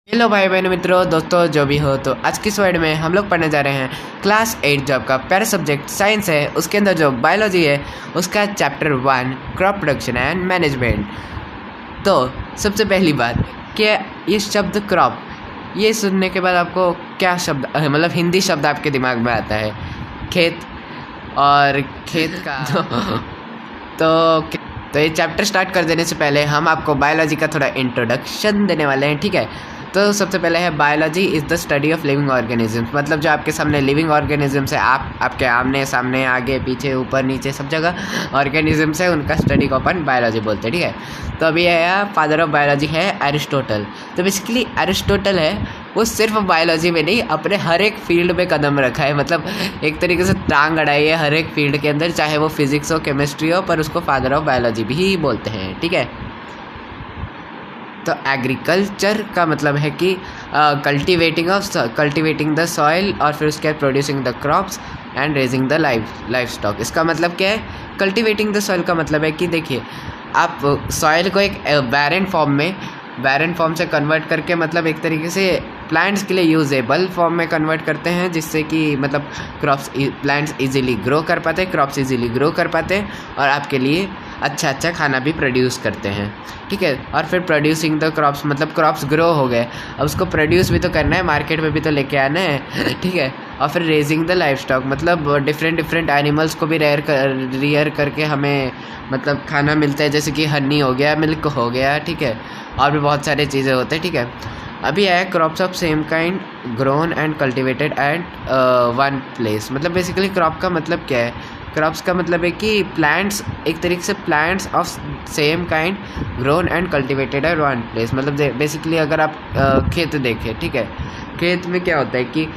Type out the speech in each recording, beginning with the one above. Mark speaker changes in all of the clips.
Speaker 1: Hello भाई बहन मित्रों दोस्तों जो भी हो, तो आज की स्लाइड में हम लोग पढ़ने जा रहे हैं क्लास 8 जो आपका प्यारा सब्जेक्ट साइंस है, उसके अंदर जो बायोलॉजी है उसका chapter 1 crop production and management. तो सबसे पहली बात कि ये शब्द क्रॉप, ये सुनने के बाद आपको क्या शब्द मतलब हिंदी शब्द आपके दिमाग में आता है? खेत। और खेत का तो ये चैप्टर स्टार्ट कर देने से पहले हम आपको बायोलॉजी का थोड़ा इंट्रोडक्शन देने वाले हैं, ठीक है। तो सबसे पहले है biology is the study of living organisms, मतलब जो आपके सामने लिविंग ऑर्गेनिजम्स है, आपके आमने सामने आगे पीछे ऊपर नीचे सब जगह ऑर्गेनिजम्स है, उनका स्टडी को अपन बायोलॉजी बोलते हैं, ठीक है। तो अभी है फादर ऑफ बायोलॉजी है एरिस्टोटल। तो बेसिकली एरिस्टोटल है वो सिर्फ बायोलॉजी में नहीं, अपने हर एक फील्ड में कदम रखा है, मतलब एक तरीके से टांग अड़ाई है हर एक फील्ड के अंदर, चाहे वो फिजिक्स हो केमिस्ट्री हो, पर उसको फादर ऑफ बायोलॉजी भी बोलते हैं, ठीक है। तो एग्रीकल्चर का मतलब है कि कल्टिवेटिंग द सॉइल, और फिर उसके बाद producing the crops and raising the life stock. इसका मतलब क्या है? कल्टिवेटिंग द सॉइल का मतलब है कि देखिए, आप सॉइल को एक बैरन फॉर्म से कन्वर्ट करके, मतलब एक तरीके से प्लांट्स के लिए यूजेबल फॉर्म में कन्वर्ट करते हैं, जिससे कि मतलब प्लांट्स इजीली ग्रो कर पाते हैं, क्रॉप्स इजीली ग्रो कर पाते हैं, और आपके लिए अच्छा खाना भी प्रोड्यूस करते हैं, ठीक है। और फिर प्रोड्यूसिंग द क्रॉप्स, मतलब क्रॉप्स ग्रो हो गए, अब उसको प्रोड्यूस भी तो करना है, मार्केट में भी तो लेके आना है, ठीक है। और फिर रेजिंग द लाइफ स्टॉक, मतलब डिफरेंट एनिमल्स को भी रियर करके हमें मतलब खाना मिलता है, जैसे कि हनी हो गया, मिल्क हो गया, ठीक है, और भी बहुत सारी चीज़ें होते हैं, ठीक है। अभी है crops of same kind grown and cultivated at one place. मतलब बेसिकली क्रॉप का मतलब क्या है? क्रॉप्स का मतलब है कि प्लांट्स, एक तरीके से plants of same kind grown and cultivated at one place. मतलब बेसिकली अगर आप खेत देखें, ठीक है, खेत में क्या होता है कि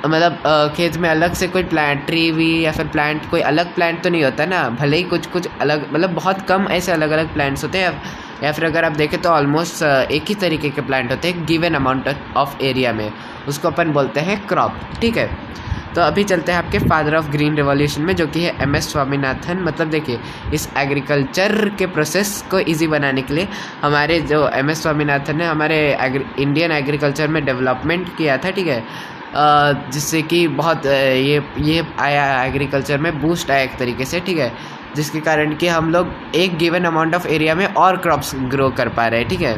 Speaker 1: मतलब खेत में अलग से कोई प्लांट ट्री भी या फिर प्लांट, कोई अलग प्लांट तो नहीं होता ना, भले ही कुछ अलग, मतलब बहुत कम ऐसे अलग अलग प्लांट्स होते हैं, या फिर अगर आप देखें तो ऑलमोस्ट एक ही तरीके के प्लांट होते हैं गिवन अमाउंट ऑफ एरिया में, उसको अपन बोलते हैं क्रॉप, ठीक है। तो अभी चलते हैं आपके फादर ऑफ ग्रीन रिवॉल्यूशन में, जो कि है MS स्वामीनाथन। मतलब देखिए, इस एग्रीकल्चर के प्रोसेस को इजी बनाने के लिए हमारे जो MS स्वामीनाथन ने हमारे इंडियन एग्रीकल्चर में डेवलपमेंट किया था, ठीक है, जिससे कि बहुत ये आया एग्रीकल्चर में बूस्ट आया एक तरीके से, ठीक है, जिसके कारण कि हम लोग एक गिवन अमाउंट ऑफ एरिया में और क्रॉप्स ग्रो कर पा रहे हैं, ठीक है।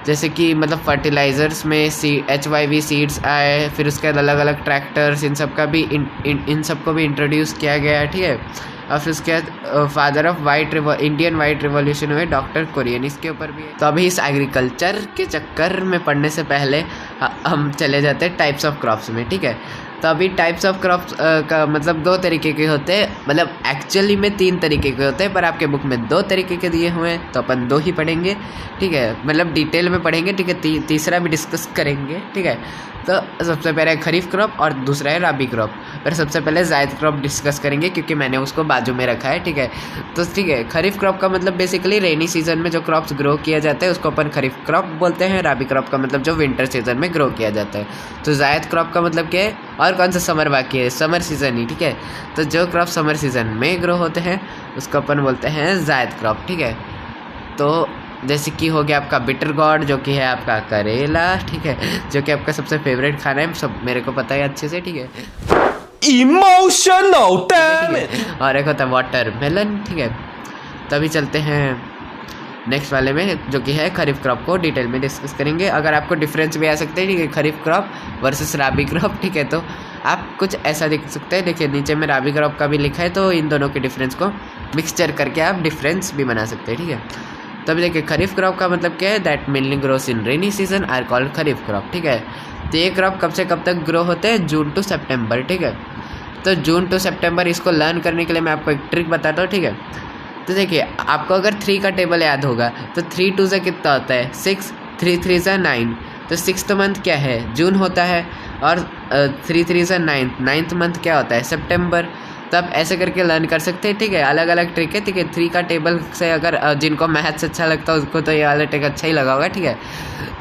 Speaker 1: जैसे कि मतलब फर्टिलाइज़र्स में HYV सीड्स आए, फिर उसके बाद अलग अलग ट्रैक्टर्स, इन सब का भी इन सबको भी इंट्रोड्यूस किया गया है, ठीक है। और फिर उसके बाद father of Indian white revolution हुए डॉक्टर कुरियन, इसके ऊपर भी है। तो अभी इस एग्रीकल्चर के चक्कर में पढ़ने से पहले हम चले जाते हैं टाइप्स ऑफ क्रॉप्स में, ठीक है। तो अभी टाइप्स ऑफ क्रॉप्स का मतलब 2 तरीके के होते हैं, मतलब एक्चुअली में 3 तरीके के होते हैं, पर आपके बुक में 2 तरीके के दिए हुए हैं, तो अपन 2 ही पढ़ेंगे, ठीक है, मतलब डिटेल में पढ़ेंगे, ठीक है। तीसरा भी डिस्कस करेंगे, ठीक है। तो सबसे पहले खरीफ क्रॉप और दूसरा है राबी क्रॉप। पर सबसे पहले जायद क्रॉप डिस्कस करेंगे, क्योंकि मैंने उसको बाजू में रखा है, ठीक है। तो ठीक है, खरीफ क्रॉप का मतलब बेसिकली रेनी सीजन में जो क्रॉप्स ग्रो किया जाता है उसको अपन खरीफ क्रॉप बोलते हैं। राबी क्रॉप का मतलब जो विंटर सीजन में ग्रो किया जाता है। तो जायद क्रॉप का मतलब क्या है? और कौन सा समर बाकी है? समर सीजन ही, ठीक है। तो जो क्रॉप समर सीजन में ग्रो होते हैं उसको अपन बोलते हैं जायद क्रॉप, ठीक है। तो जैसे कि हो गया आपका बिटर गॉड, जो कि है आपका करेला, ठीक है, जो कि आपका सबसे फेवरेट खाना है, सब मेरे को पता है अच्छे से, ठीक है।
Speaker 2: Emotional damn it.
Speaker 1: और एक होता है वाटर मेलन, ठीक है। तभी चलते हैं नेक्स्ट वाले में, जो कि है खरीफ क्रॉप को डिटेल में डिस्कस करेंगे। अगर आपको डिफरेंस भी आ सकते हैं, ठीक है, खरीफ क्रॉप वर्सेस राबी क्रॉप, ठीक है, तो आप कुछ ऐसा देख सकते हैं। देखिए नीचे में राबी क्रॉप का भी लिखा है, तो इन दोनों के डिफरेंस को मिक्सचर करके आप डिफरेंस भी बना सकते हैं, ठीक है। तभी देखिए खरीफ क्रॉप का मतलब क्या है? That mainly grows in rainy season are called kharif crop, ठीक है। तो ये क्रॉप कब से कब तक ग्रो होते हैं? जून टू सितंबर, ठीक है। तो जून टू सितंबर, इसको लर्न करने के लिए मैं आपको एक ट्रिक बताता हूँ, ठीक है। तो देखिए, आपको अगर 3 का टेबल याद होगा तो 3 2 से कितना होता है? 6, 3 3 से 9। तो 6th मंथ क्या है? जून होता है, और 3 3 से 9th मंथ क्या होता है? सितंबर। तो आप ऐसे करके लर्न कर सकते हैं, ठीक है। अलग अलग ट्रिक है, ठीक है। 3 का टेबल से अगर जिनको मैथ्स अच्छा लगता है उसको तो ये वाला ट्रिक अच्छा ही लगा होगा, ठीक है।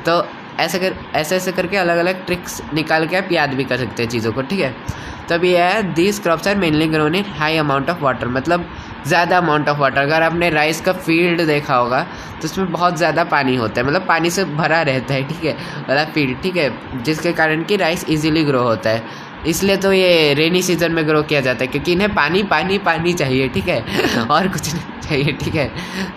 Speaker 1: तो ऐसे करके अलग अलग ट्रिक्स निकाल के आप याद भी कर सकते हैं चीज़ों को, ठीक है। तो अभी है these crops are mainly grown in high amount of water, मतलब ज़्यादा अमाउंट ऑफ वाटर। अगर आपने राइस का फील्ड देखा होगा तो उसमें बहुत ज़्यादा पानी होता है, मतलब पानी से भरा रहता है, ठीक है, वाला फील्ड, ठीक है, जिसके कारण कि राइस इजीली ग्रो होता है। इसलिए तो ये रेनी सीजन में ग्रो किया जाता है, क्योंकि इन्हें पानी पानी पानी चाहिए, ठीक है, और कुछ नहीं चाहिए, ठीक है।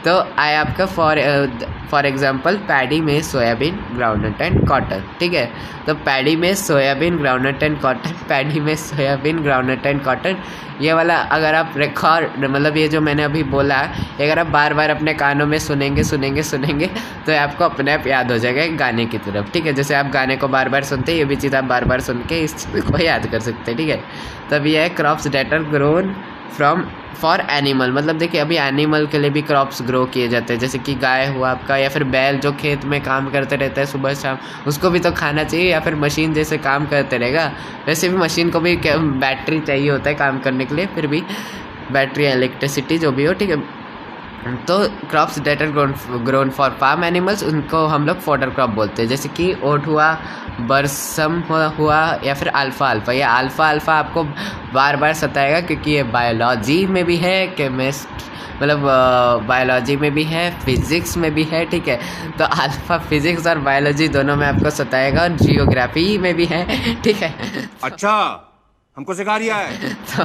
Speaker 1: तो आया आपका फॉर एग्जांपल पैडी में सोयाबीन, ग्राउंडनट एंड कॉटन, ठीक है। तो पैडी में soybean, groundnut and cotton, paddy में सोयाबीन, ग्राउंडनट एंड कॉटन, ये वाला अगर आप रिकॉर्ड, मतलब ये जो मैंने अभी बोला, अगर आप बार बार अपने कानों में सुनेंगे तो ये आपको अपने आप याद हो जाएगा एक गाने की तरफ, ठीक है। जैसे आप गाने को बार बार सुनते हैं, ये भी चीज़ आप बार बार सुन के इस चीज़ को याद कर सकते हैं, ठीक है। तब ये है crops that are grown from for animal, मतलब देखिए अभी एनिमल के लिए भी क्रॉप्स ग्रो किए जाते हैं, जैसे कि गाय हुआ आपका, या फिर बैल जो खेत में काम करते रहता है सुबह शाम, उसको भी तो खाना चाहिए, या फिर मशीन जैसे काम करते रहेगा, वैसे भी मशीन को भी बैटरी चाहिए होता है काम करने के लिए, फिर भी बैटरी, इलेक्ट्रिसिटी जो भी हो, ठीक है। तो crops that are grown for farm animals, उनको हम लोग फॉडर क्रॉप बोलते हैं, जैसे कि ओट हुआ, बरसम हुआ, या फिर अल्फ़ा अल्फ़ा। ये अल्फ़ा आपको बार बार सताएगा, क्योंकि ये बायोलॉजी में भी है, मतलब बायोलॉजी में भी है, फिज़िक्स में भी है, ठीक है। तो अल्फ़ा फिज़िक्स और बायोलॉजी दोनों में आपको सताएगा, और जियोग्राफी में भी है, ठीक है।
Speaker 2: अच्छा, हमको सिखा रिया है।
Speaker 1: तो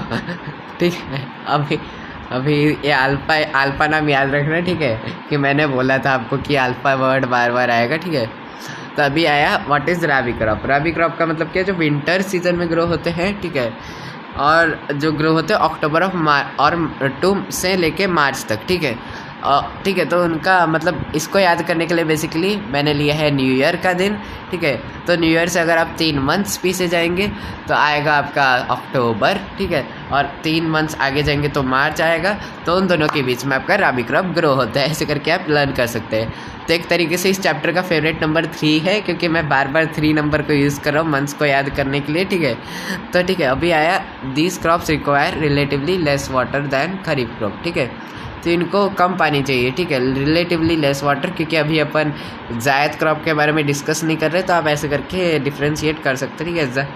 Speaker 1: ठीक है, अभी ये अल्फ़ा नाम याद रखना, ठीक है, कि मैंने बोला था आपको कि अल्फ़ा वर्ड बार बार आएगा, ठीक है। तो अभी आया what is rabi crop. Rabi crop का मतलब क्या है, जो विंटर सीजन में ग्रो होते हैं, ठीक है, और जो ग्रो होते हैं अक्टूबर और टू से लेके मार्च तक, ठीक है, ठीक है। तो उनका मतलब इसको याद करने के लिए बेसिकली मैंने लिया है न्यू ईयर का दिन, ठीक है। तो न्यू ईयर से अगर आप 3 मंथ्स पीछे जाएंगे तो आएगा आपका अक्टूबर, ठीक है, और 3 मंथ्स आगे जाएंगे तो मार्च आएगा। तो उन दोनों के बीच में आपका राबी क्रॉप ग्रो होता है, ऐसे करके आप लर्न कर सकते हैं। तो एक तरीके से इस चैप्टर का फेवरेट नंबर 3 है, क्योंकि मैं बार बार 3 नंबर को यूज़ कर रहा हूँ मंथ्स को याद करने के लिए, ठीक है। तो ठीक है, अभी आया these crops require relatively less water than kharif crop, ठीक है। तो इनको कम पानी चाहिए, ठीक है, रिलेटिवली लेस वाटर, क्योंकि अभी अपन जायद क्रॉप के बारे में डिस्कस नहीं कर रहे, तो आप ऐसे करके डिफ्रेंशिएट कर सकते हैं, ठीक है।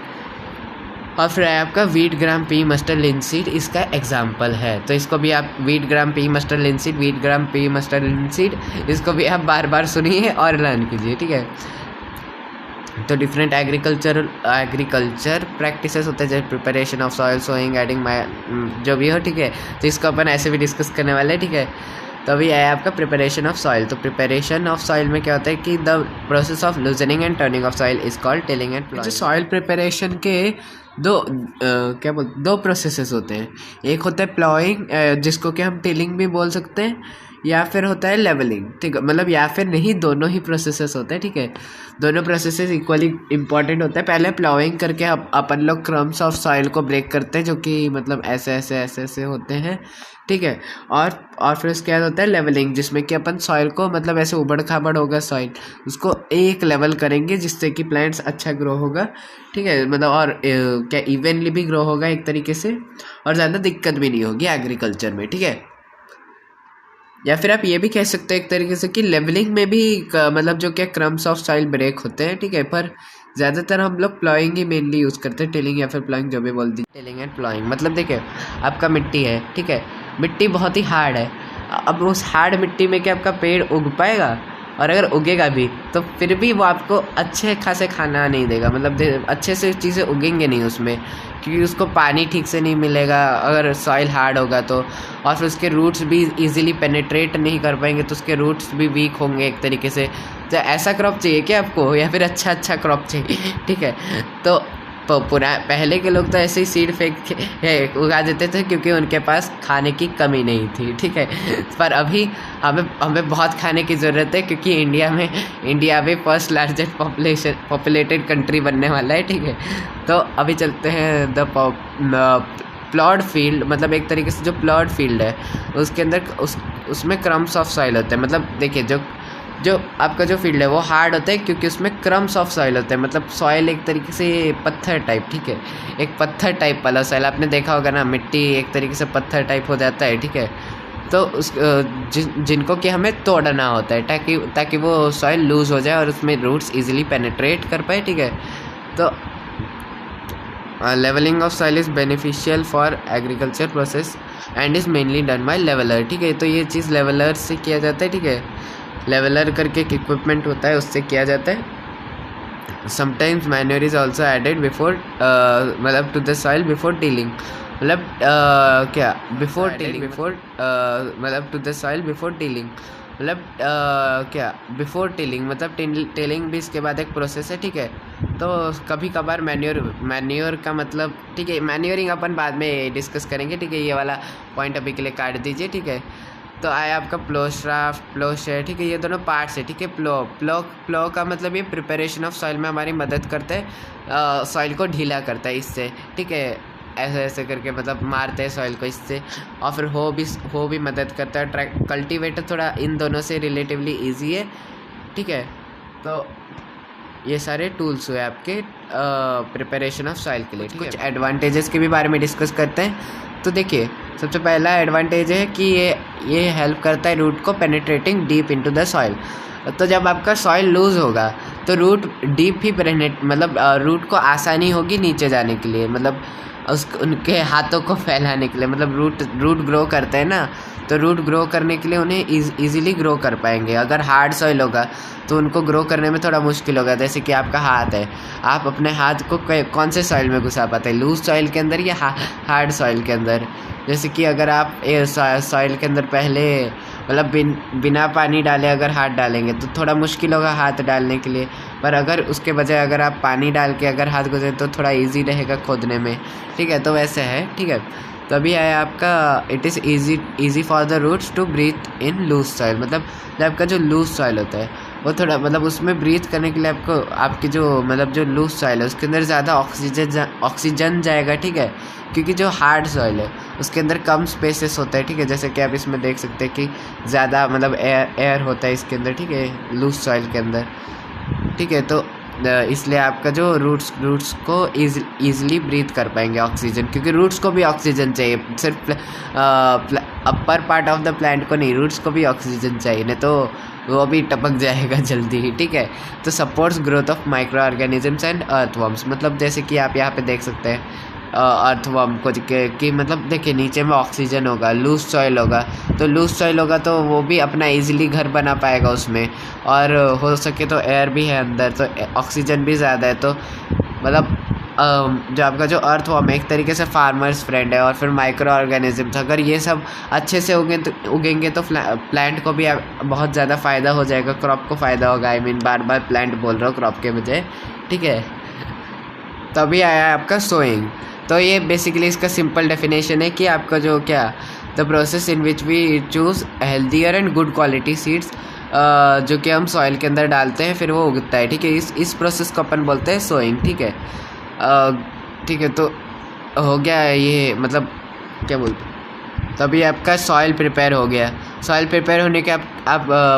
Speaker 1: और फिर आपका वीट ग्राम पी मस्टर्ड लिनसीड इसका एग्जाम्पल है। तो इसको भी आप वीट ग्राम पी मस्टर्ड लिनसीड इसको भी आप बार बार सुनिए और लर्न कीजिए, ठीक है। तो डिफरेंट एग्रीकल्चर प्रैक्टिसेस होते हैं, जैसे preparation of soil, sowing, adding, जो भी हो, ठीक है। तो इसको अपन ऐसे भी डिस्कस करने वाले हैं, ठीक है। तो अभी आया आपका प्रिपरेशन ऑफ सॉइल। तो प्रिपरेशन ऑफ सॉइल में क्या होता है कि the process of loosening and turning of soil is called tilling and ploughing. Soil preparation के दो प्रोसेसेस होते हैं। एक होता है प्लॉइंग, जिसको कि हम टिलिंग भी बोल सकते हैं, या फिर होता है लेवलिंग, ठीक है, मतलब या फिर नहीं, दोनों ही प्रोसेसेस होते हैं, ठीक है। दोनों प्रोसेसेस इक्वली इंपॉर्टेंट होते हैं। पहले प्लॉइंग करके अपन लोग क्रम्स ऑफ सॉइल को ब्रेक करते हैं, जो कि मतलब ऐसे होते हैं, ठीक है। और फिर उसके बाद होता है लेवलिंग, जिसमें कि अपन सॉइल को मतलब ऐसे उबड़ खाबड़ होगा सॉइल, उसको एक लेवल करेंगे, जिससे कि प्लांट्स अच्छा ग्रो होगा, ठीक है, मतलब और क्या इवनली भी ग्रो होगा एक तरीके से, और ज़्यादा दिक्कत भी नहीं होगी एग्रीकल्चर में, ठीक है। या फिर आप ये भी कह सकते हैं एक तरीके से कि लेवलिंग में भी मतलब जो क्या क्रम्स ऑफ सॉइल ब्रेक होते हैं, ठीक है, पर ज़्यादातर हम लोग प्लॉइंग ही मेनली यूज़ करते हैं, टिलिंग या फिर प्लॉइंग जो भी बोल दीजिए। टिलिंग एंड प्लॉइंग मतलब देखिए, आपका मिट्टी है, ठीक है, मिट्टी बहुत ही हार्ड है। अब उस हार्ड मिट्टी में क्या आपका पेड़ उग पाएगा? और अगर उगेगा भी तो फिर भी वो आपको अच्छे खासे खाना नहीं देगा, मतलब अच्छे से चीज़ें उगेंगे नहीं उसमें, क्योंकि उसको पानी ठीक से नहीं मिलेगा अगर सॉइल हार्ड होगा तो, और फिर उसके रूट्स भी इजीली पेनिट्रेट नहीं कर पाएंगे, तो उसके रूट्स भी वीक होंगे एक तरीके से। तो ऐसा क्रॉप चाहिए क्या आपको, या फिर अच्छा क्रॉप चाहिए, ठीक है। तो पहले के लोग तो ऐसे ही सीड फेंक उगा देते थे, क्योंकि उनके पास खाने की कमी नहीं थी, ठीक है। पर अभी हमें बहुत खाने की ज़रूरत है, क्योंकि इंडिया भी फर्स्ट लार्जेस्ट पॉपुलेटेड कंट्री बनने वाला है, ठीक है। तो अभी चलते हैं द प्लॉट फील्ड, मतलब एक तरीके से जो प्लॉट फील्ड है उसके अंदर उसमें क्रम्स ऑफ सॉइल होते हैं। मतलब देखिए, जो आपका जो फील्ड है वो हार्ड होता है, क्योंकि उसमें क्रम्स ऑफ सॉइल होते हैं, मतलब सॉइल एक तरीके से पत्थर टाइप, ठीक है, एक पत्थर टाइप वाला सॉइल आपने देखा होगा ना, मिट्टी एक तरीके से पत्थर टाइप हो जाता है, ठीक है। तो उस जिनको कि हमें तोड़ना होता है ताकि वो सॉइल लूज़ हो जाए और उसमें रूट्स इजीली पेनिट्रेट कर पाए, ठीक है। तो levelling of soil is beneficial for agriculture process and is mainly done by leveller, ठीक है। तो ये चीज़ लेवलर से किया जाता है, ठीक है। लेवलर करके एक इक्विपमेंट होता है, उससे किया जाता है। Sometimes manure is also added before मतलब to the soil before tilling, मतलब क्या बिफोर टिलिंग, बिफोर मतलब to the soil before tilling, मतलब क्या बिफोर टिलिंग मतलब टिलिंग भी इसके बाद एक प्रोसेस है, ठीक है। तो कभी कभार मैन्योर का मतलब, ठीक है, मैन्योरिंग अपन बाद में डिस्कस करेंगे, ठीक है। ये वाला पॉइंट अभी के लिए काट दीजिए, ठीक है। तो आया आपका प्लो शाफ्ट, प्लो शेयर, ठीक है। ये दोनों पार्ट्स है, ठीक है। प्लो का मतलब ये प्रिपरेशन ऑफ सॉइल में हमारी मदद करता है, सॉइल को ढीला करता है इससे, ठीक है। ऐसे ऐसे करके मतलब मारते हैं सॉइल को इससे। और फिर हो भी मदद करता है। कल्टीवेटर थोड़ा इन दोनों से रिलेटिवली इजी है, ठीक है। तो ये सारे टूल्स हुए आपके प्रिपरेशन ऑफ सॉइल के लिए, ठीक है। कुछ एडवांटेजेस के भी बारे में डिस्कस करते हैं। तो देखिए, सबसे पहला एडवांटेज है कि ये हेल्प करता है रूट को penetrating deep into the soil. तो जब आपका सॉइल लूज़ होगा तो रूट डीप ही मतलब रूट को आसानी होगी नीचे जाने के लिए, मतलब उनके हाथों को फैलाने के लिए, मतलब रूट ग्रो करते हैं ना, तो रूट ग्रो करने के लिए उन्हें ईजिली ग्रो कर पाएंगे। अगर हार्ड सॉइल होगा तो उनको ग्रो करने में थोड़ा मुश्किल होगा। जैसे कि आपका हाथ है, आप अपने हाथ को कौन से सॉइल में घुसा पाते हैं, लूज सॉइल के अंदर या हार्ड सॉइल के अंदर। जैसे कि अगर आप सॉइल के अंदर पहले मतलब बिना पानी डाले अगर हाथ डालेंगे तो थोड़ा मुश्किल होगा हाथ डालने के लिए, पर अगर उसके बजाय अगर आप पानी डाल के अगर हाथ घुसे तो थोड़ा इजी रहेगा खोदने में, ठीक है। तो वैसे है, ठीक है। तो अभी आया आपका it is easy for the roots to breathe in loose soil, मतलब जब आपका जो लूज सॉइल होता है वो थोड़ा मतलब उसमें ब्रीथ करने के लिए आपको आपकी जो मतलब जो लूज सॉइल है उसके अंदर ज़्यादा ऑक्सीजन जाएगा, ठीक है। क्योंकि जो हार्ड सॉइल है उसके अंदर कम स्पेसेस होता है, ठीक है। जैसे कि आप इसमें देख सकते हैं कि ज़्यादा मतलब एयर होता है इसके अंदर, ठीक है, लूज सॉइल के अंदर, ठीक है। तो इसलिए आपका जो रूट्स को ईजिली ब्रीथ कर पाएंगे ऑक्सीजन, क्योंकि रूट्स को भी ऑक्सीजन चाहिए, सिर्फ upper part of the plant को नहीं, रूट्स को भी ऑक्सीजन चाहिए, नहीं तो वो भी टपक जाएगा जल्दी ही, ठीक है। तो supports growth of micro organisms and earthworms, मतलब जैसे कि आप यहाँ पे देख सकते हैं अर्थवर्म को कि मतलब देखिए नीचे में ऑक्सीजन होगा, लूज सॉइल होगा, तो लूज सॉइल होगा तो वो भी अपना इजीली घर बना पाएगा उसमें, और हो सके तो एयर भी है अंदर, तो ऑक्सीजन भी ज़्यादा है। तो मतलब जो आपका जो अर्थवर्म है एक तरीके से फार्मर्स फ्रेंड है। और फिर माइक्रो ऑर्गेनिजम्स, अगर ये सब अच्छे से उगेंगे तो प्लांट को भी बहुत ज़्यादा फ़ायदा हो जाएगा, क्रॉप को फ़ायदा होगा। I mean bar bar plant बोल रहा हूँ क्रॉप के बजाय, ठीक है। तो अभी आया है आपका सोइंग। तो ये बेसिकली इसका सिंपल डेफिनेशन है कि आपका जो क्या the process in which we choose healthier and good quality seeds, जो कि हम सॉइल के अंदर डालते हैं फिर वो उगता है, ठीक है। इस प्रोसेस को अपन बोलते हैं सोइंग, ठीक है। ठीक है, तो हो गया ये मतलब क्या बोलते हैं। तो अभी आपका सॉइल प्रिपेयर हो गया। सॉइल प्रिपेयर होने के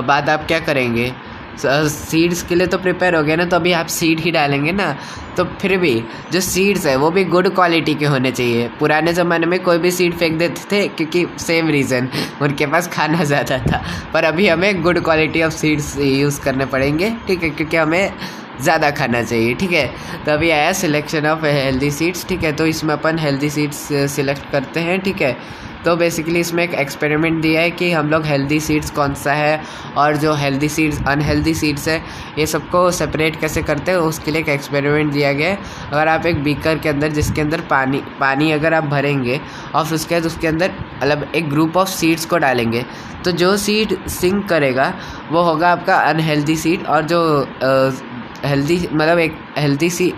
Speaker 1: बाद आप क्या करेंगे, सीड्स के लिए तो प्रिपेयर हो गया ना, तो अभी आप सीड ही डालेंगे ना। तो फिर भी जो सीड्स है वो भी गुड क्वालिटी के होने चाहिए। पुराने ज़माने में कोई भी सीड फेंक देते थे क्योंकि सेम रीज़न, उनके पास खाना ज़्यादा था। पर अभी हमें good quality of seeds use करने पड़ेंगे, ठीक है, क्योंकि हमें ज़्यादा खाना चाहिए, ठीक है। तो अभी आया सिलेक्शन ऑफ हेल्दी सीड्स, ठीक है। तो इसमें अपन हेल्दी सीड्स सिलेक्ट करते हैं, ठीक है। तो बेसिकली इसमें एक एक्सपेरिमेंट दिया है कि हम लोग हेल्दी सीड्स कौन सा है और जो हेल्दी सीड्स अनहेल्दी सीड्स है ये सबको सेपरेट कैसे करते हैं, उसके लिए एक एक्सपेरिमेंट दिया गया है। अगर आप एक बीकर के अंदर जिसके अंदर पानी अगर आप भरेंगे और उसके बाद उसके अंदर मतलब एक ग्रुप ऑफ सीड्स को डालेंगे, तो जो सीड सिंक करेगा वो होगा आपका अनहेल्दी सीड, और जो हेल्दी मतलब एक हेल्दी सी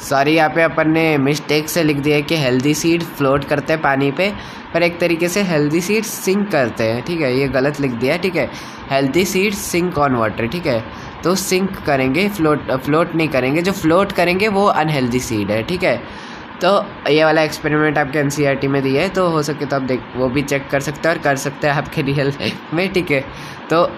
Speaker 1: सॉरी यहाँ पे अपन ने मिस्टेक से लिख दिया है कि हेल्दी सीड फ्लोट करते हैं पानी पे, पर एक तरीके से हेल्दी सीड सिंक करते हैं, ठीक है। ये गलत लिख दिया है, ठीक है। Healthy seed sink on water, ठीक है। तो सिंक करेंगे, फ्लोट नहीं करेंगे। जो फ्लोट करेंगे वो अनहेल्दी सीड है, ठीक है। तो ये वाला एक्सपेरिमेंट आपके एनसीईआरटी में दिया है, तो हो सके तो आप वो भी चेक कर सकते हैं और कर सकते हैं आपके रियल में, ठीक है। तो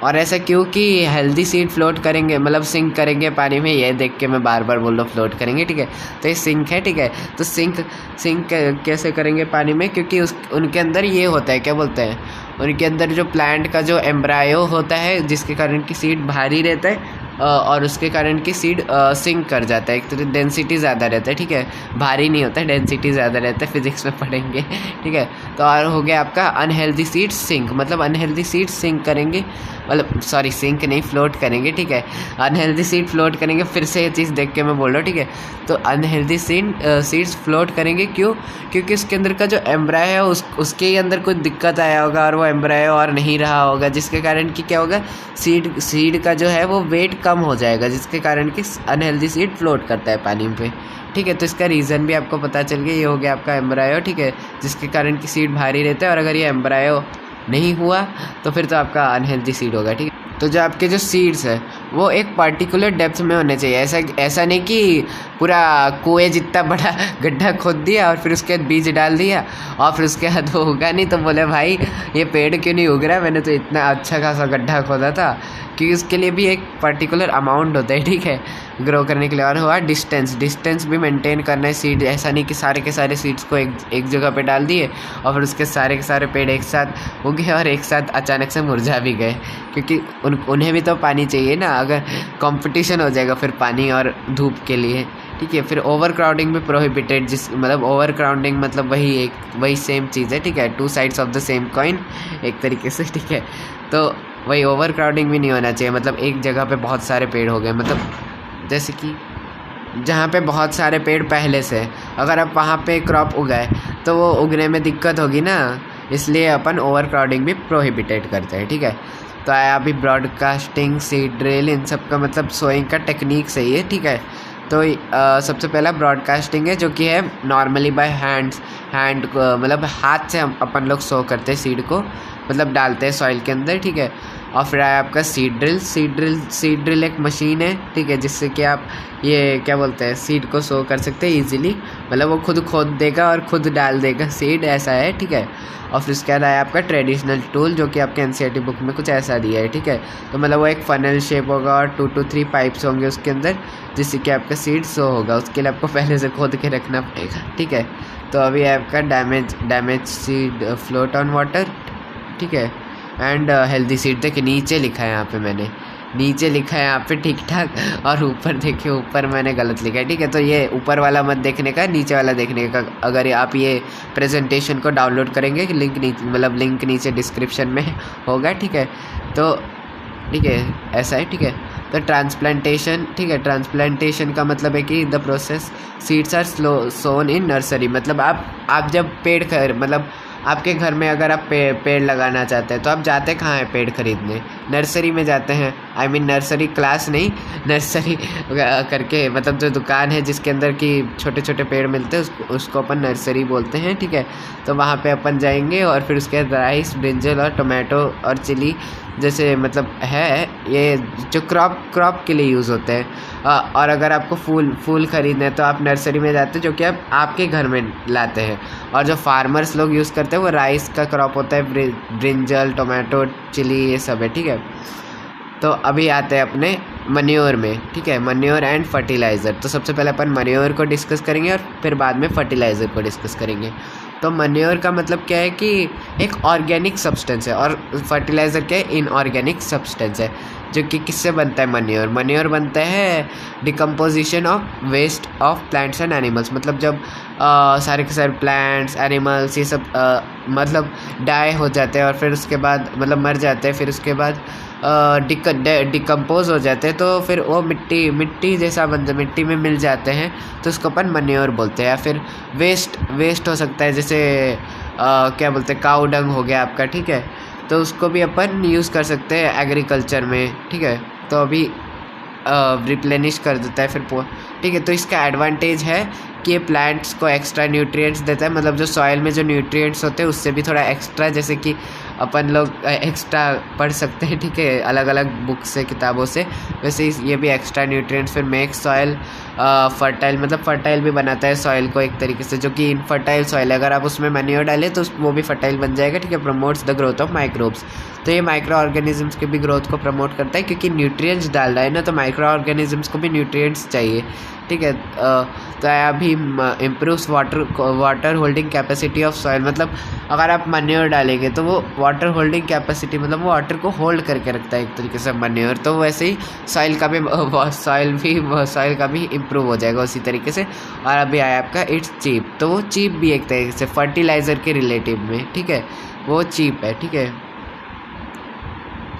Speaker 1: और ऐसा क्यों कि हेल्दी सीड फ्लोट करेंगे मतलब सिंक करेंगे पानी में, ये देख के मैं बार बार बोल रहा हूँ फ्लोट करेंगे, ठीक है। तो ये सिंक है, ठीक है। तो सिंक कैसे करेंगे पानी में, क्योंकि उनके अंदर ये होता है, क्या बोलते हैं, उनके अंदर जो प्लांट का जो एम्ब्रायो होता है जिसके कारण की सीड भारी रहता है और उसके कारण की सीड सिंक कर जाता है। एक तो डेंसिटी ज़्यादा रहता है, ठीक है, भारी नहीं होता है, डेंसिटी ज़्यादा रहता है, फिजिक्स में पढ़ेंगे, ठीक है। तो और हो गया आपका अनहेल्दी सीड्स सिंक, मतलब अनहेल्दी सीड्स सिंक करेंगे, मतलब सॉरी सिंक नहीं, फ्लोट करेंगे, ठीक है। अनहेल्दी सीड फ्लोट करेंगे, फिर से ये चीज़ देख के मैं बोल रहा हूँ, ठीक है। तो अनहेल्दी सीड्स फ्लोट करेंगे, क्यों? क्योंकि उसके अंदर का जो एम्ब्रायो है उसके ही अंदर कुछ दिक्कत आया होगा और वो एम्ब्रायो और नहीं रहा होगा, जिसके कारण कि क्या होगा, सीड का जो है वो वेट कम हो जाएगा, जिसके कारण कि अनहेल्दी सीड फ्लोट करता है पानी पे, ठीक है। तो इसका रीज़न भी आपको पता चल गया, ये हो गया आपका एम्ब्रायो, ठीक है, जिसके कारण कि सीड भारी रहता है। और अगर ये एम्ब्रायो नहीं हुआ तो फिर तो आपका अनहेल्दी सीड होगा, ठीक है। तो जो आपके जो सीड्स है वो एक पर्टिकुलर डेप्थ में होने चाहिए, ऐसा नहीं कि पूरा कुएं जितना बड़ा गड्ढा खोद दिया और फिर उसके बाद बीज डाल दिया और फिर उसके बाद वो होगा नहीं तो बोले भाई ये पेड़ क्यों नहीं उग रहा, मैंने तो इतना अच्छा खासा गड्ढा खोदा था। क्योंकि उसके लिए भी एक पर्टिकुलर अमाउंट होता है, ठीक है, ग्रो करने के लिए। और हुआ डिस्टेंस भी मेंटेन करना है सीड, ऐसा नहीं कि सारे के सारे सीड्स को एक जगह पे डाल दिए और फिर उसके सारे के सारे पेड़ एक साथ उगे और एक साथ अचानक से मुरझा भी गए, क्योंकि उन्हें भी तो पानी चाहिए ना, अगर कंपटीशन हो जाएगा फिर पानी और धूप के लिए, ठीक है। फिर ओवर क्राउडिंग भी प्रोहिबिटेड, मतलब ओवर क्राउडिंग मतलब वही सेम चीज़ है, ठीक है, two sides of the same coin एक तरीके से, ठीक है। तो वही ओवर क्राउडिंग भी नहीं होना चाहिए, मतलब एक जगह पे बहुत सारे पेड़ हो गए, मतलब जैसे कि जहाँ पे बहुत सारे पेड़ पहले से, अगर आप वहाँ पे क्रॉप उगाए तो वो उगने में दिक्कत होगी ना, इसलिए अपन ओवर क्राउडिंग भी प्रोहिबिटेड करते हैं, ठीक है। तो आया अभी ब्रॉडकास्टिंग, सीड ड्रिल, इन सब का मतलब सोइंग का टेक्निक सही है, ठीक है। तो सबसे पहला ब्रॉडकास्टिंग है, जो कि है नॉर्मली बाय हैंड मतलब हाथ से हम अपन लोग सो करते हैं सीड को, मतलब डालते हैं सॉइल के अंदर, ठीक है। और फिर आया आपका सीड ड्रिल एक मशीन है, ठीक है, जिससे कि आप ये क्या बोलते हैं सीड को सो कर सकते हैं ईजिली, मतलब वो खुद खोद देगा और खुद डाल देगा सीड, ऐसा है, ठीक है। और फिर उसके बाद आया आपका ट्रेडिशनल टूल, जो कि आपके एनसीईआरटी बुक में कुछ ऐसा दिया है, ठीक है। तो मतलब वो एक फनल शेप होगा और 2 to 3 पाइप्स होंगे उसके अंदर, जिससे कि आपका सीड सो होगा, उसके लिए आपको पहले से खोद के रखना पड़ेगा, ठीक है। तो अभी आपका damage seed float on water, ठीक है। एंड हेल्दी सीड, देखिए नीचे लिखा है, यहाँ पे मैंने नीचे लिखा है यहाँ पे ठीक ठाक, और ऊपर देखिए ऊपर मैंने गलत लिखा है, ठीक है। तो ये ऊपर वाला मत देखने का, नीचे वाला देखने का। अगर आप ये प्रेजेंटेशन को डाउनलोड करेंगे, लिंक नीचे डिस्क्रिप्शन में होगा, ठीक है। तो ठीक है, ऐसा है, ठीक है। तो ट्रांसप्लांटेशन, ठीक है, ट्रांसप्लांटेशन का मतलब है कि the process seeds are sown in nursery, मतलब आप जब पेड़ मतलब आपके घर में अगर आप पेड़ लगाना चाहते हैं तो आप जाते कहाँ हैं पेड़ खरीदने? नर्सरी में जाते हैं। आई मीन नर्सरी क्लास नहीं, नर्सरी करके मतलब जो दुकान है जिसके अंदर की छोटे छोटे पेड़ मिलते हैं उसको अपन नर्सरी बोलते हैं, ठीक है। तो वहाँ पे अपन जाएंगे और फिर उसके बाद राइस, ब्रिंजल और टोमेटो और चिली जैसे मतलब है ये जो क्रॉप के लिए यूज़ होते हैं। और अगर आपको फूल खरीदने हैं तो आप नर्सरी में जाते हैं, जो कि आप आपके घर में लाते हैं। और जो फार्मर्स लोग यूज़ करते हैं वो राइस का क्रॉप होता है, ब्रिंजल, टोमेटो, चिली, ये सब है, ठीक है। तो अभी आते हैं अपने मन्योर में, ठीक है, मन्योर एंड फर्टिलाइज़र। तो सबसे पहले अपन मन्योर को डिस्कस करेंगे और फिर बाद में फर्टिलाइज़र को डिस्कस करेंगे। तो मन्योर का मतलब क्या है कि एक ऑर्गेनिक सब्सटेंस है, और फर्टिलाइज़र क्या है, इनऑर्गेनिक सब्सटेंस है। जो कि किससे बनता है मन्योर बनता है decomposition of waste of plants and animals, मतलब जब सारे के सारे प्लांट्स, एनिमल्स, ये सब मतलब डाई हो जाते हैं और फिर उसके बाद मतलब मर जाते हैं, फिर उसके बाद डिकम्पोज हो जाते हैं, तो फिर वो मिट्टी जैसा मिट्टी में मिल जाते हैं, तो उसको अपन मन्योर बोलते हैं। या फिर वेस्ट हो सकता है, जैसे क्या बोलते हैं, काऊ डंग हो गया आपका, ठीक है, तो उसको भी अपन यूज़ कर सकते हैं एग्रीकल्चर में, ठीक है। तो अभी रिप्लेनिश कर देता है फिर ठीक है। तो इसका एडवांटेज है कि ये प्लांट्स को एक्स्ट्रा न्यूट्रिएंट्स देता है, मतलब जो सॉइल में जो न्यूट्रिएंट्स होते हैं उससे भी थोड़ा एक्स्ट्रा, जैसे कि अपन लोग एक्स्ट्रा पढ़ सकते हैं, ठीक है, अलग अलग बुक से, किताबों से, वैसे ये भी एक्स्ट्रा न्यूट्रिएंट्स फिर मेक सॉइल फर्टाइल, मतलब फर्टाइल भी बनाता है सॉइल को एक तरीके से। जो कि इनफर्टाइल सॉइल है, अगर आप उसमें मैन्योर डालें तो वो भी फर्टाइल बन जाएगा, ठीक है। Promotes the growth of microbes, तो ये माइक्रो ऑर्गेनिजम्स के भी ग्रोथ को प्रमोट करता है, क्योंकि न्यूट्रिएंट्स डाल रहा है ना, तो माइक्रो ऑर्गेनिजम्स को भी न्यूट्रिएंट्स चाहिए, ठीक है। तो अभी improves water holding capacity of soil, मतलब अगर आप मैन्योर डालेंगे तो वो वाटर होल्डिंग कैपेसिटी, मतलब वो वाटर को होल्ड करके रखता है एक तरीके से मैन्योर। तो वैसे ही सॉइल का भी इम्प्रूव हो जाएगा उसी तरीके से। और अभी आया आपका इट्स चीप, तो वो चीप भी एक तरीके से फर्टिलाइज़र के रिलेटिव में, ठीक है, वो चीप है, ठीक है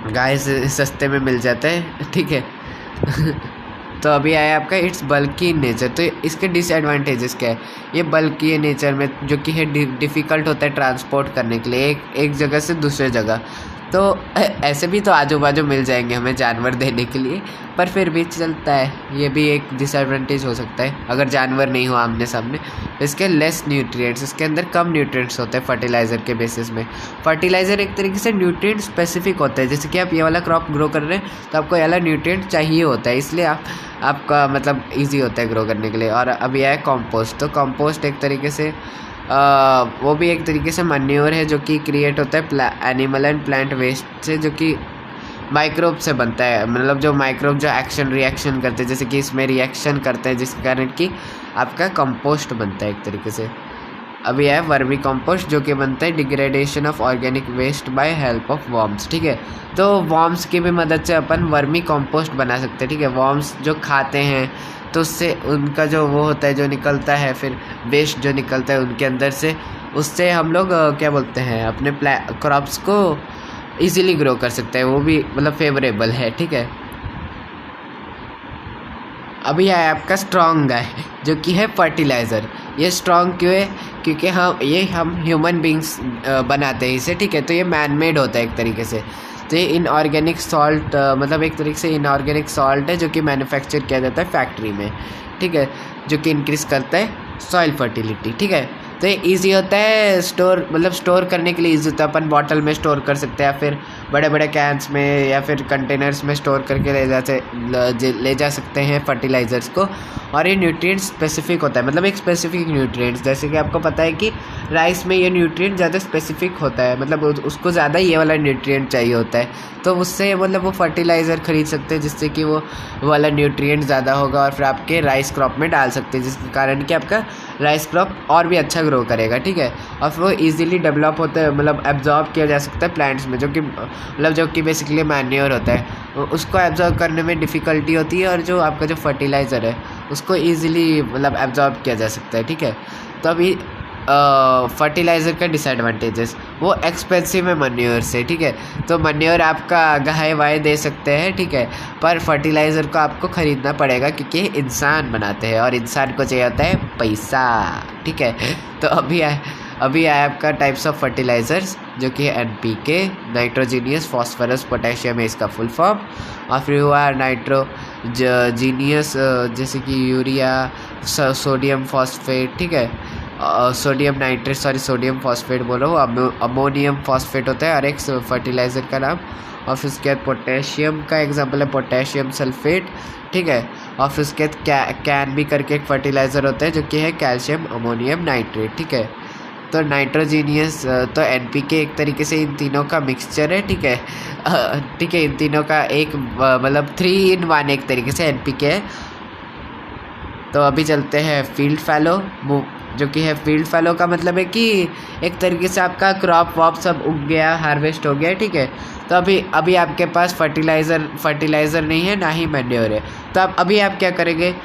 Speaker 1: गाइस, सस्ते में मिल जाता है, ठीक है। तो अभी आया आपका इट्स बल्की नेचर, तो इसके डिसएडवांटेजेस क्या है? ये बल्की नेचर में जो कि है डिफ़िकल्ट होता है ट्रांसपोर्ट करने के लिए एक जगह से दूसरे जगह। तो ऐसे भी तो आजू बाजू मिल जाएंगे हमें जानवर देने के लिए, पर फिर भी चलता है, ये भी एक डिसएडवांटेज हो सकता है अगर जानवर नहीं हो आमने सामने। इसके लेस न्यूट्रिएंट्स, इसके अंदर कम न्यूट्रिएंट्स होते हैं फर्टिलाइज़र के बेसिस में। फर्टिलाइज़र एक तरीके से न्यूट्रिएंट स्पेसिफिक होता है, जैसे कि आप ये वाला क्रॉप ग्रो कर रहे हैं तो आपको ये वाला न्यूट्रिएंट चाहिए होता है, इसलिए आपका मतलब ईजी होता है ग्रो करने के लिए। और अभी आया कॉम्पोस्ट, तो कॉम्पोस्ट एक तरीके से वो भी एक तरीके से मैन्योर है जो कि क्रिएट होता है एनिमल एंड प्लांट वेस्ट से, जो कि माइक्रोब से बनता है, मतलब जो माइक्रोब जो रिएक्शन करते हैं, जैसे कि इसमें रिएक्शन करते हैं जिसके कारण कि आपका कंपोस्ट बनता है एक तरीके से। अभी है वर्मी कंपोस्ट, जो कि बनता है degradation of organic waste by help of worms, ठीक है। तो वॉर्म्स की भी मदद से अपन वर्मी कंपोस्ट बना सकते हैं, ठीक है। वॉर्म्स जो खाते हैं तो उससे उनका जो वो होता है, जो निकलता है फिर वेस्ट जो निकलता है उनके अंदर से, उससे हम लोग क्या बोलते हैं अपने क्रॉप्स को इजीली ग्रो कर सकते हैं, वो भी मतलब फेवरेबल है, ठीक है। अभी है आपका स्ट्रॉन्ग गाय, जो कि है फर्टिलाइज़र। ये स्ट्रॉन्ग क्यों है? क्योंकि हम ह्यूमन बींग्स बनाते हैं इसे, ठीक है। तो ये मैन मेड होता है एक तरीके से। तो ये इनऑर्गेनिक सॉल्ट, मतलब एक तरीके से इनऑर्गेनिक सॉल्ट है जो कि मैन्युफैक्चर किया जाता है फैक्ट्री में, ठीक है, जो कि इंक्रीज़ करता है सॉइल फर्टिलिटी, ठीक है। तो ये ईजी होता है स्टोर करने के लिए ईजी होता है। अपन बॉटल में स्टोर कर सकते हैं या फिर बड़े बड़े कैंस में या फिर कंटेनर्स में स्टोर करके ले जा सकते हैं फर्टिलाइज़र्स को। और ये न्यूट्रिएंट स्पेसिफिक होता है, मतलब एक स्पेसिफिक न्यूट्रिएंट्स, जैसे कि आपको पता है कि राइस में ये न्यूट्रिएंट ज़्यादा स्पेसिफिक होता है, मतलब उसको ज़्यादा ये वाला न्यूट्रिएंट चाहिए होता है, तो उससे मतलब वो फर्टिलाइज़र ख़रीद सकते हैं जिससे कि वो वाला न्यूट्रिएंट ज़्यादा होगा और फिर आपके राइस क्रॉप में डाल सकते हैं, जिसके कारण कि आपका राइस क्रॉप और भी अच्छा ग्रो करेगा, ठीक है। और फिर वो ईजिली डेवलप होता है, मतलब एब्जॉर्ब किया जा सकता है प्लांट्स में, जो कि बेसिकली मैन्योर होता है, उसको एब्जॉर्ब करने में डिफ़िकल्टी होती है, और जो आपका जो फर्टिलाइज़र है उसको ईजिली मतलब एब्जॉर्ब किया जा सकता है, ठीक है। तो अभी फर्टिलाइज़र का डिसएडवांटेजेस, वो एक्सपेंसिव है मैन्योर से, ठीक है। तो मैन्योर आपका गाय वाय दे सकते हैं, ठीक है, पर फर्टिलाइज़र को आपको ख़रीदना पड़ेगा क्योंकि इंसान बनाते हैं और इंसान को चाहिए होता है पैसा, ठीक है। तो अभी आया आपका टाइप्स ऑफ फर्टिलाइज़र्स, जो कि NPK, नाइट्रोजीनियस फॉस्फोरस पोटेशियम है इसका फुल फॉर्म। और फिर हुआ नाइट्रोजीनियस, जैसे कि यूरिया, सोडियम फॉस्फेट, ठीक है, सोडियम फॉस्फेट बोल रहा हूँ, अमोनियम फॉस्फेट होता है और एक फर्टिलाइज़र का नाम। और फिर उसके बाद पोटेशियम का एग्जांपल है पोटेशियम सल्फेट, ठीक है। और फिर उसके बाद कैन भी करके एक फर्टिलाइज़र होता है जो कि है कैल्शियम अमोनियम नाइट्रेट, ठीक है। तो नाइट्रोजीनियस, तो NPK एक तरीके से इन तीनों का मिक्सचर है, ठीक है, ठीक है, इन तीनों का एक मतलब 3 in 1 एक तरीके से NPK है। तो अभी चलते हैं फील्ड फैलो, जो कि है फील्ड फैलो का मतलब है कि एक तरीके से आपका क्रॉप वॉप सब उग गया, हार्वेस्ट हो गया, ठीक है। तो अभी आपके पास फर्टिलाइज़र नहीं है, ना ही मैन्योर है, तो अभी आप क्या करेंगे?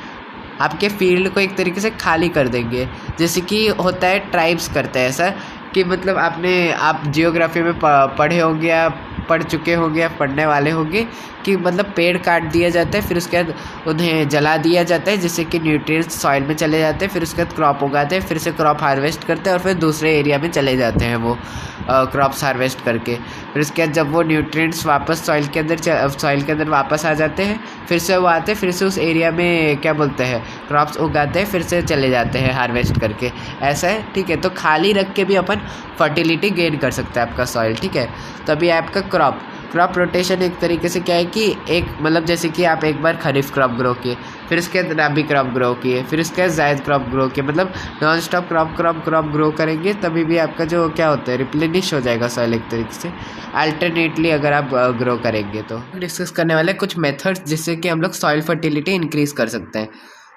Speaker 1: आपके फील्ड को एक तरीके से खाली कर देंगे, जैसे कि होता है ट्राइब्स करते हैं ऐसा, कि मतलब आप जियोग्राफी में पढ़े होंगे या पढ़ चुके होंगे या पढ़ने वाले होंगे कि मतलब पेड़ काट दिया जाता है, फिर उसके बाद उन्हें जला दिया जाता है जिससे कि न्यूट्रिएंट्स सॉइल में चले जाते हैं, फिर उसके बाद क्रॉप उगाते हैं, फिर से क्रॉप हार्वेस्ट करते हैं और फिर दूसरे एरिया में चले जाते हैं वो क्रॉप्स हार्वेस्ट करके। फिर उसके बाद जब वो न्यूट्रिएंट्स वापस सॉइल के अंदर वापस आ जाते हैं, फिर से वो आते हैं, फिर से उस एरिया में क्या बोलते हैं क्रॉप्स उगाते हैं, फिर से चले जाते हैं हार्वेस्ट करके, ऐसा है, ठीक है। तो खाली रख के भी अपन फर्टिलिटी गेन कर सकते हैं आपका सॉइल, ठीक है। तो अभी आपका क्रॉप रोटेशन एक तरीके से क्या है कि एक मतलब जैसे कि आप एक बार खरीफ क्रॉप ग्रो किए, फिर उसके बाद रबी क्रॉप ग्रो किए, फिर उसके बाद जायद क्रॉप ग्रो किए, मतलब नॉन स्टॉप क्रॉप ग्रो करेंगे, तभी भी आपका जो क्या होता है रिप्लेनिश हो जाएगा सॉइल एक तरीके से अल्टरनेटली अगर आप ग्रो करेंगे। तो डिस्कस करने वाले कुछ मेथड्स जिससे कि हम लोग सॉइल फर्टिलिटी इंक्रीज़ कर सकते हैं।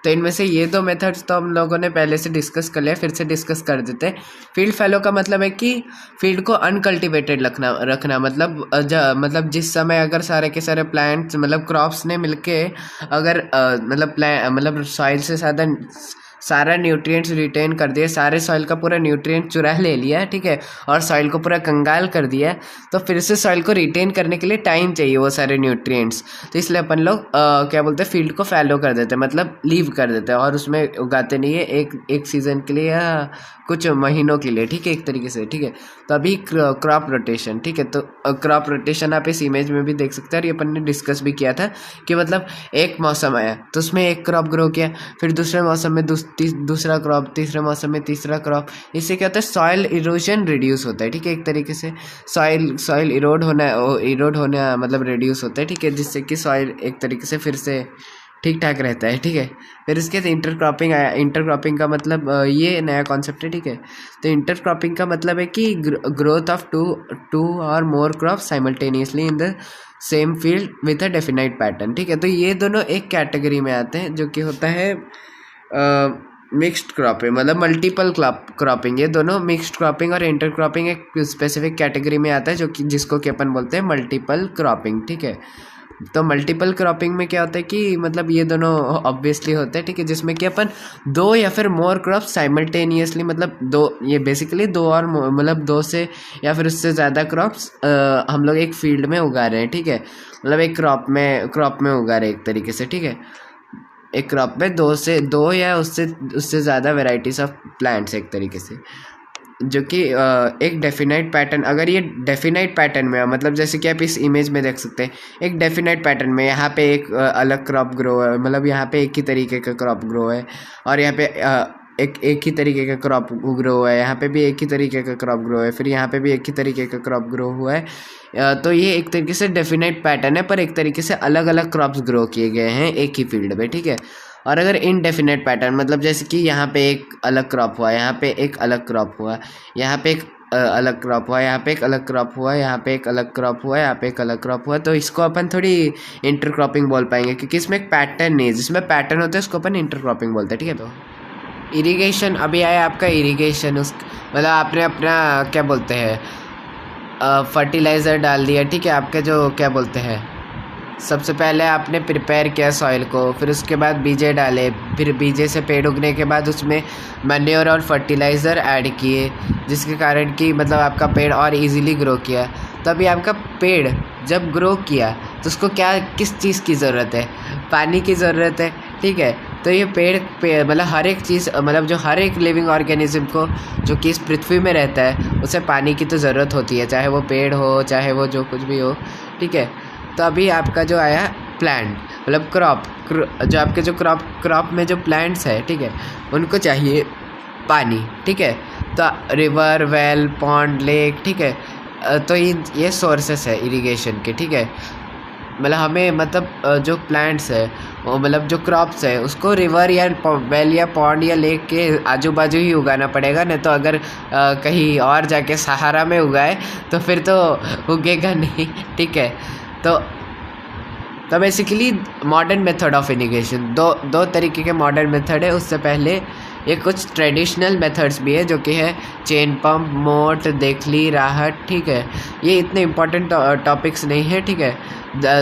Speaker 1: तो इनमें से ये दो मेथड्स तो हम लोगों ने पहले से डिस्कस कर लिया, फिर से डिस्कस कर देते हैं। फील्ड फैलो का मतलब है कि फील्ड को अनकल्टिवेटेड रखना मतलब जिस समय अगर सारे के सारे प्लांट्स मतलब क्रॉप्स ने मिलके अगर मतलब सॉइल से सारा न्यूट्रिएंट्स रिटेन कर दिया, सारे सॉइल का पूरा न्यूट्रिएंट चुरा ले लिया, ठीक है, और सॉइल को पूरा कंगाल कर दिया, तो फिर से सॉइल को रिटेन करने के लिए टाइम चाहिए वो सारे न्यूट्रिएंट्स। तो इसलिए अपन लोग क्या बोलते हैं, फील्ड को फैलो कर देते हैं, मतलब लीव कर देते हैं और उसमें उगाते नहीं है एक सीज़न के लिए या कुछ महीनों के लिए, ठीक है, एक तरीके से, ठीक है। तो अभी क्रॉप रोटेशन, ठीक है, तो क्रॉप रोटेशन आप इस इमेज में भी देख सकते हैं और ये अपन ने डिस्कस भी किया था कि मतलब एक मौसम आया तो उसमें एक क्रॉप ग्रो किया, फिर दूसरे मौसम में दूसरा क्रॉप, तीसरे मौसम में तीसरा क्रॉप। इससे क्या होता है, सॉइल इरोजन रिड्यूस होता है, ठीक है, एक तरीके से सॉइल इरोड होना मतलब रिड्यूस होता है, ठीक है, जिससे कि सॉइल एक तरीके से फिर से ठीक ठाक रहता है, ठीक है। फिर इसके इंटरक्रॉपिंग आया। इंटरक्रॉपिंग का मतलब ये नया कॉन्सेप्ट है, ठीक है। तो इंटरक्रॉपिंग का मतलब है कि ग्रोथ ऑफ टू और more crop simultaneously in the same field with a definite pattern, ठीक है। तो ये दोनों एक कैटेगरी में आते हैं जो कि होता है मिक्स्ड क्रॉपिंग, मतलब मल्टीपल क्रॉपिंग। ये दोनों मिक्स्ड क्रॉपिंग और इंटरक्रॉपिंग एक स्पेसिफिक कैटेगरी में आता है जो कि जिसको कि अपन बोलते हैं मल्टीपल क्रॉपिंग, ठीक है। तो मल्टीपल क्रॉपिंग में क्या होता है कि मतलब ये दोनों ऑब्वियसली होते हैं, ठीक है, जिसमें कि अपन दो या फिर मोर क्रॉप साइमल्टेनियसली, मतलब ये बेसिकली दो और मतलब दो से या फिर उससे ज़्यादा क्रॉप्स हम लोग एक फील्ड में उगा रहे हैं, ठीक है, मतलब एक क्रॉप में उगा रहे हैं एक तरीके से, ठीक है। एक क्रॉप में दो या उससे ज़्यादा वेराइटीज़ ऑफ प्लांट्स एक तरीके से, जो कि एक डेफिनाइट पैटर्न, अगर ये डेफिनाइट पैटर्न में मतलब जैसे कि आप इस इमेज में देख सकते हैं, एक डेफिनाइट पैटर्न में यहाँ पे एक अलग क्रॉप ग्रो है, मतलब यहाँ पे एक ही तरीके का क्रॉप ग्रो है और यहाँ पे एक ही तरीके का क्रॉप ग्रो हुआ है, यहाँ पे भी एक ही तरीके का क्रॉप ग्रो है, फिर यहाँ पे भी एक ही तरीके का क्रॉप ग्रो हुआ है। तो ये एक तरीके से डेफिनाइट पैटर्न है, पर एक तरीके से अलग अलग क्रॉप्स ग्रो किए गए हैं एक ही फील्ड में, ठीक है। और अगर इनडेफिनेट पैटर्न मतलब जैसे कि यहाँ पे एक अलग क्रॉप हुआ, यहाँ पे एक अलग क्रॉप हुआ, यहाँ पे एक अलग क्रॉप हुआ, यहाँ पे एक अलग क्रॉप हुआ, यहाँ पे एक अलग क्रॉप हुआ, यहाँ पे एक अलग क्रॉप हुआ, तो इसको अपन थोड़ी इंटरक्रॉपिंग बोल पाएंगे, क्योंकि इसमें एक पैटर्न नहीं है। जिसमें पैटर्न होता है उसको अपन इंटरक्रॉपिंग बोलते हैं, ठीक है। तो इरिगेशन अभी आया आपका इरिगेशन, मतलब आपने अपना क्या बोलते हैं फर्टिलाइज़र डाल दिया, ठीक है, आपके जो क्या बोलते हैं, सबसे पहले आपने प्रिपेयर किया सॉइल को, फिर उसके बाद बीजे डाले, फिर बीजे से पेड़ उगने के बाद उसमें मैन्योर और फर्टिलाइज़र ऐड किए, जिसके कारण कि मतलब आपका पेड़ और इजीली ग्रो किया। तो अभी आपका पेड़ जब ग्रो किया तो उसको किस चीज़ की ज़रूरत है, पानी की ज़रूरत है, ठीक है। तो ये पेड़ मतलब हर एक चीज़, मतलब जो हर एक लिविंग ऑर्गेनिज्म को जो कि इस पृथ्वी में रहता है उसे पानी की तो ज़रूरत होती है, चाहे वो पेड़ हो चाहे वो जो कुछ भी हो, ठीक है। तो अभी आपका जो आया प्लांट मतलब जो आपके जो क्रॉप में जो प्लांट्स है, ठीक है, उनको चाहिए पानी, ठीक है। तो रिवर, वेल, पॉन्ड, लेक, ठीक है, तो ये सोर्सेस है इरिगेशन के, ठीक है। मतलब हमें मतलब जो प्लांट्स है वो मतलब जो क्रॉप्स है उसको रिवर या वेल या पॉन्ड या लेक के आजू बाजू ही उगाना पड़ेगा, नहीं तो अगर कहीं और जाके सहारा में उगाए तो फिर तो उगेगा नहीं, ठीक है। तो basically modern method of irrigation, दो तरीके के मॉडर्न मेथड है। उससे पहले ये कुछ ट्रेडिशनल मेथड्स भी है जो कि है चेन पंप, मोट, देखली, राहत, ठीक है। ये इतने इम्पोर्टेंट टॉपिक्स नहीं है, ठीक है।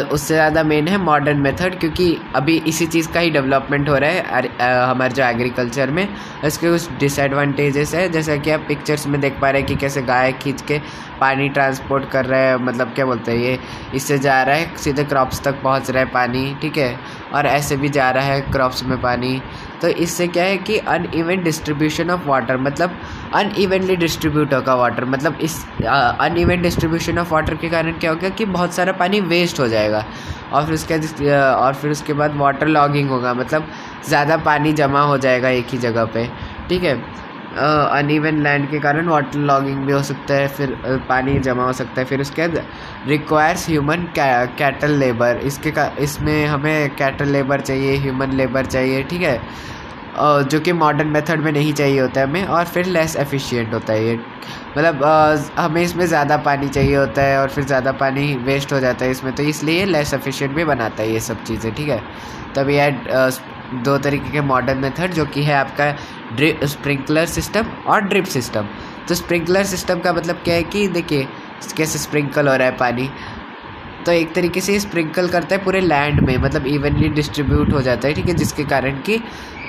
Speaker 1: उससे ज़्यादा मेन है मॉडर्न मेथड, क्योंकि अभी इसी चीज़ का ही डेवलपमेंट हो रहा है हमारे जो एग्रीकल्चर में। इसके कुछ डिसएडवांटेजेस है, जैसा कि आप पिक्चर्स में देख पा रहे हैं कि कैसे गाय खींच के पानी ट्रांसपोर्ट कर रहा है, मतलब क्या बोलते हैं, ये इससे जा रहा है सीधे क्रॉप्स तक पहुंच रहा है पानी, ठीक है, और ऐसे भी जा रहा है क्रॉप्स में पानी। तो इससे क्या है कि अनइवन डिस्ट्रीब्यूशन ऑफ वाटर, मतलब अनइवनली डिस्ट्रीब्यूट होगा वाटर, मतलब इस अनइवन डिस्ट्रीब्यूशन ऑफ वाटर के कारण क्या होगा कि बहुत सारा पानी वेस्ट हो जाएगा, और फिर उसके बाद वाटर लॉगिंग होगा, मतलब ज़्यादा पानी जमा हो जाएगा एक ही जगह पे, ठीक है। अनइवन लैंड के कारण वाटर लॉगिंग भी हो सकता है, फिर पानी जमा हो सकता है। फिर उसके बाद रिक्वायर्स ह्यूमन कैटल लेबर, इसमें हमें कैटल लेबर चाहिए, ह्यूमन लेबर चाहिए, ठीक है, जो कि मॉडर्न मेथड में नहीं चाहिए होता है हमें। और फिर लेस एफिशिएंट होता है ये, मतलब हमें इसमें ज़्यादा पानी चाहिए होता है और फिर ज़्यादा पानी वेस्ट हो जाता है इसमें, तो इसलिए लेस एफिशिएंट भी बनाता है ये सब चीज़ें, ठीक है। तभी दो तरीके के मॉडर्न मेथड, जो कि है आपका स्प्रिंकलर सिस्टम और ड्रिप सिस्टम। तो स्प्रिंकलर सिस्टम का मतलब क्या है कि देखिए कैसे स्प्रिंकल हो रहा है पानी, तो एक तरीके से स्प्रिंकल करता है पूरे लैंड में, मतलब इवनली डिस्ट्रीब्यूट हो जाता है, ठीक है, जिसके कारण कि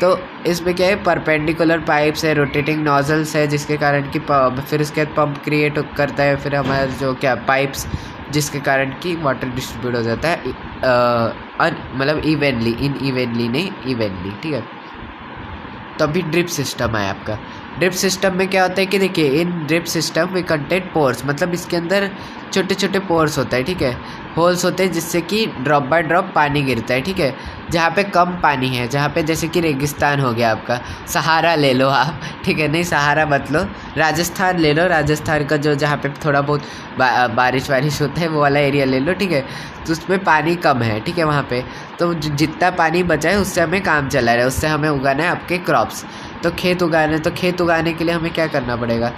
Speaker 1: तो इसमें क्या है परपेंडिकुलर पाइप्स है, रोटेटिंग नोजल्स है, जिसके कारण कि फिर उसके बाद पंप क्रिएट करता है, फिर हमारा जो क्या पाइप्स, जिसके कारण कि वाटर डिस्ट्रीब्यूट हो जाता है मतलब इवनली नहीं इवनली, ठीक है। तो अभी ड्रिप सिस्टम है आपका। ड्रिप सिस्टम में क्या होता है कि देखिए इन ड्रिप सिस्टम में कंटेंट पोर्स, मतलब इसके अंदर छोटे छोटे पोर्स होता है, ठीक है, होल्स होते हैं, जिससे कि ड्रॉप बाय ड्रॉप पानी गिरता है, ठीक है। जहाँ पे कम पानी है, जहाँ पे जैसे कि रेगिस्तान हो गया आपका, सहारा ले लो आप, ठीक है, नहीं सहारा मत लो, राजस्थान ले लो, राजस्थान का जो जहाँ पे थोड़ा बहुत बारिश होता है वो वाला एरिया ले लो, ठीक है। तो उसमें पानी कम है, ठीक है, वहाँ पे तो जितना पानी बचा है उससे हमें काम चला रहा है, उससे हमें उगाना है आपके क्रॉप्स। तो खेत उगाने के लिए हमें क्या करना पड़ेगा,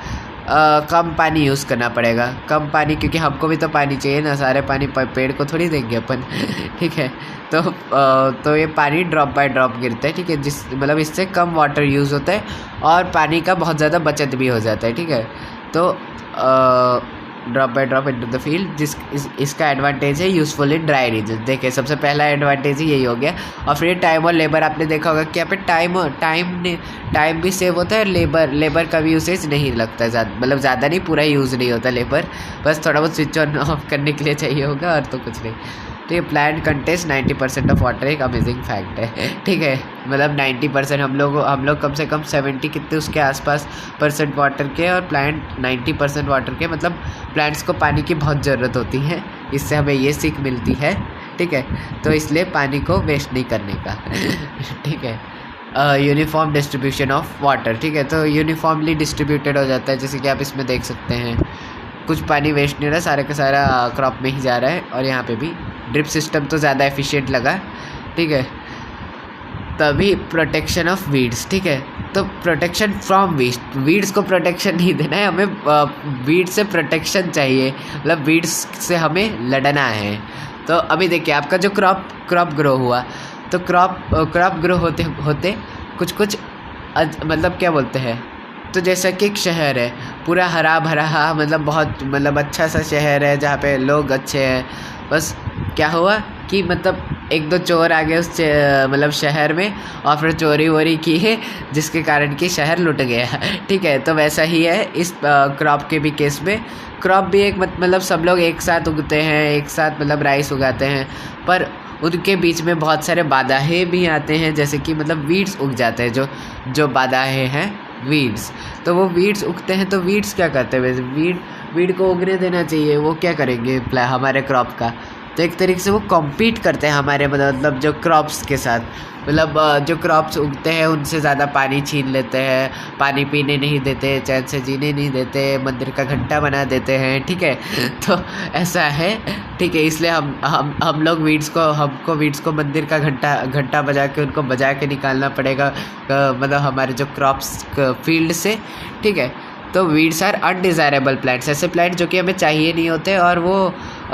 Speaker 1: कम पानी यूज़ करना पड़ेगा, कम पानी, क्योंकि हमको भी तो पानी चाहिए ना, सारे पानी पेड़ को थोड़ी देंगे अपन ठीक है। तो ये पानी ड्रॉप बाय ड्रॉप गिरता है, ठीक है, जिस मतलब इससे कम वाटर यूज़ होता है और पानी का बहुत ज़्यादा बचत भी हो जाता है, ठीक है। तो drop by drop into the field, इसका एडवांटेज है यूज़फुल इन ड्राई रीजन। देखिए सबसे पहला एडवांटेज ही यही हो गया। और फिर टाइम और लेबर, आपने देखा होगा कि यहाँ पे टाइम भी सेव होता है और लेबर का भी यूसेज नहीं लगता है ज़्यादा, मतलब ज़्यादा नहीं, पूरा यूज़ नहीं होता लेबर, बस थोड़ा बहुत स्विच ऑन ऑफ करने के लिए चाहिए होगा और तो कुछ नहीं। तो ये प्लांट कंटेस्ट 90% ऑफ वाटर, एक अमेजिंग फैक्ट है, ठीक है, मतलब 90% हम लोग कम से कम 70 कितने उसके आसपास % वाटर के, और प्लांट 90% वाटर के, मतलब प्लांट्स को पानी की बहुत ज़रूरत होती है। इससे हमें ये सीख मिलती है, ठीक है, तो इसलिए पानी को वेस्ट नहीं करने का ठीक है। यूनिफॉर्म डिस्ट्रीब्यूशन ऑफ वाटर, ठीक है, तो यूनिफॉर्मली डिस्ट्रीब्यूटेड हो जाता है, जैसे कि आप इसमें देख सकते हैं कुछ पानी वेस्ट नहीं रहा, सारा का सारा क्रॉप में ही जा रहा है। और यहाँ पे भी ड्रिप सिस्टम तो ज़्यादा एफिशिएंट लगा, ठीक है। तभी प्रोटेक्शन ऑफ वीड्स, ठीक है, तो प्रोटेक्शन फ्रॉम वीड्स को प्रोटेक्शन नहीं देना है हमें, वीड्स से प्रोटेक्शन चाहिए, मतलब वीड्स से हमें लड़ना है। तो अभी देखिए आपका जो क्रॉप ग्रो हुआ, तो क्रॉप ग्रो होते कुछ मतलब क्या बोलते हैं, तो जैसा कि एक शहर है पूरा हरा भरा, मतलब बहुत मतलब अच्छा सा शहर है जहाँ पे लोग अच्छे हैं, बस क्या हुआ कि मतलब एक दो चोर आ गए उस मतलब शहर में और फिर चोरी वोरी की है, जिसके कारण कि शहर लुट गया, ठीक है। तो वैसा ही है इस क्रॉप के भी केस में। क्रॉप भी एक मतलब सब लोग एक साथ उगते हैं, एक साथ मतलब राइस उगाते हैं, पर उनके बीच में बहुत सारे बाधाएं भी आते हैं, जैसे कि मतलब वीड्स उग जाते हैं, जो बाधाएं हैं वीड्स। तो वो वीड्स उगते हैं, तो वीड्स क्या करते हैं, वैसे वीड को उगने देना चाहिए, वो क्या करेंगे हमारे क्रॉप का, तो एक तरीके से वो कॉम्पीट करते हैं हमारे मतलब जो क्रॉप्स के साथ, मतलब जो क्रॉप्स उगते हैं उनसे ज़्यादा पानी छीन लेते हैं, पानी पीने नहीं देते, चैन से जीने नहीं देते, मंदिर का घंटा बना देते हैं, ठीक है। तो ऐसा है, ठीक है, इसलिए हम लोग हमको वीड्स को मंदिर का घंटा बजा के उनको बजा के निकालना पड़ेगा, मतलब हमारे जो क्रॉप्स फील्ड से, ठीक है। तो वीड्स आर अनडिज़ायरेबल प्लांट्स, ऐसे प्लांट जो कि हमें चाहिए नहीं होते और वो